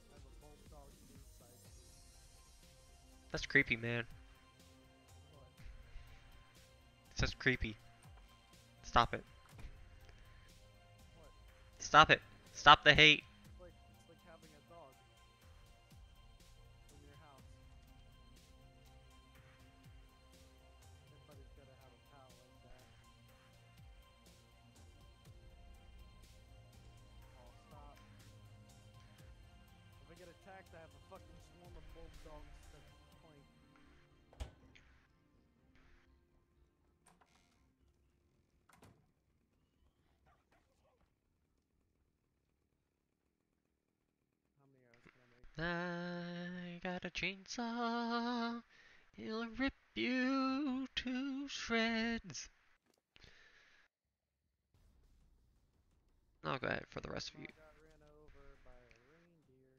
I have a bulldog inside. That's creepy, man. What? It's just creepy. Stop it. What? Stop it. Stop the hate. It's like having a dog in your house. Everybody's gotta have a pal like that. Oh, stop. If I get attacked, I have a fucking swarm of bulldogs that's playing. How many arrows can I make? I got a chainsaw. It'll rip you to shreds. I'll go ahead for the rest of you. Grandma got ran over by a reindeer.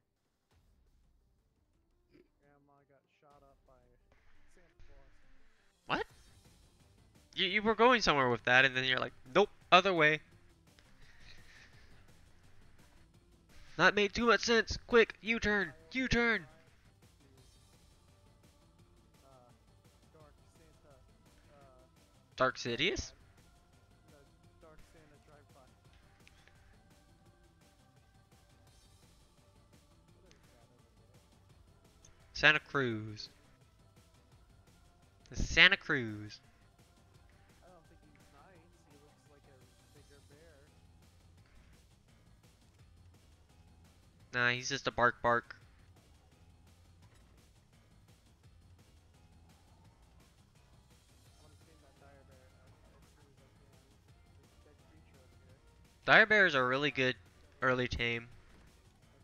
Grandma got shot up by Santa Claus. What? You were going somewhere with that, and then you're like, nope, other way. That made too much sense. Quick, U-turn, U-turn. Dark Santa, Dark Sidious? no, Dark Santa drive-by. What is that over there? Santa Cruz. The Santa Cruz. I don't think he's nice. He looks like a bigger bear. Nah, he's just a bark bark. I want to tame that dire bear as soon as I Dire bears are really good early tame.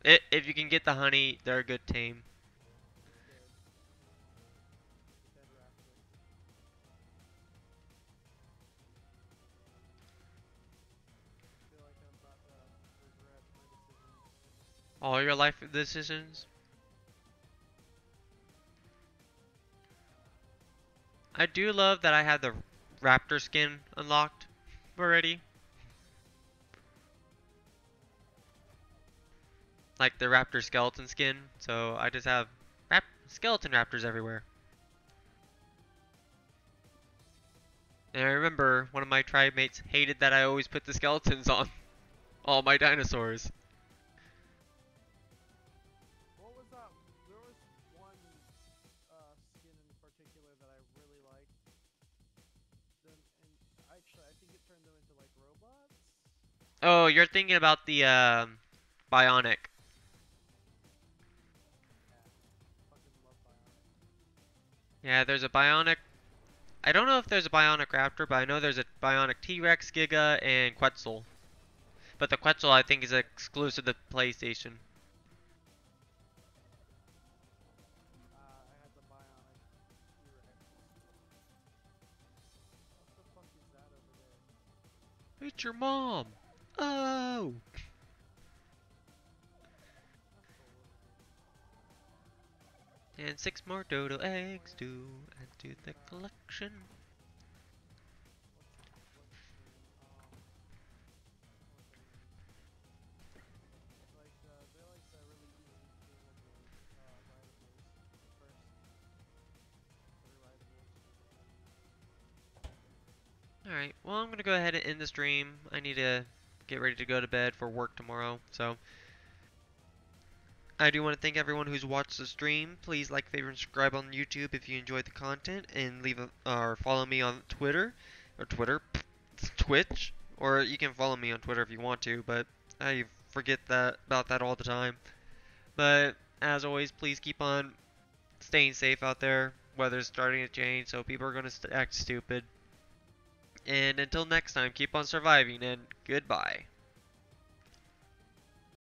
If you can get the honey, they're a good tame. Scared. Dead raptor. I feel like I'm about to regret my decisions. All your life decisions. I do love that I have the raptor skin unlocked already. Like the raptor skeleton skin. So I just have skeleton raptors everywhere. And I remember one of my tribe mates hated that I always put the skeletons on all my dinosaurs. What was that? There was one skin in particular that I really liked. Then, and actually, I think it turned them into like robots. Oh, you're thinking about the bionic. Yeah, fucking love Bionic. Yeah, there's a bionic. I don't know if there's a bionic raptor, but I know there's a bionic T-Rex, Giga, and Quetzal. But the Quetzal I think is exclusive to PlayStation. I had the Bionic T-Rex. What the fuck is that over there? It's your mom. Oh. That's so little, dude. And 6 more dodo eggs to add to the collection. What's the stream? What was I gonna like they're like the really easy tameable rideables. The first 3 rideables. Alright, well I'm gonna go ahead and end the stream. I need to get ready to go to bed for work tomorrow, so I do want to thank everyone who's watched the stream. Please like, favorite, and subscribe on YouTube if you enjoyed the content, and leave a, or follow me on Twitter, Twitch, or you can follow me on Twitter if you want to, but I forget about that all the time. But as always, please keep on staying safe out there. Weather's starting to change, so people are gonna act stupid. And until next time, keep on surviving, and goodbye.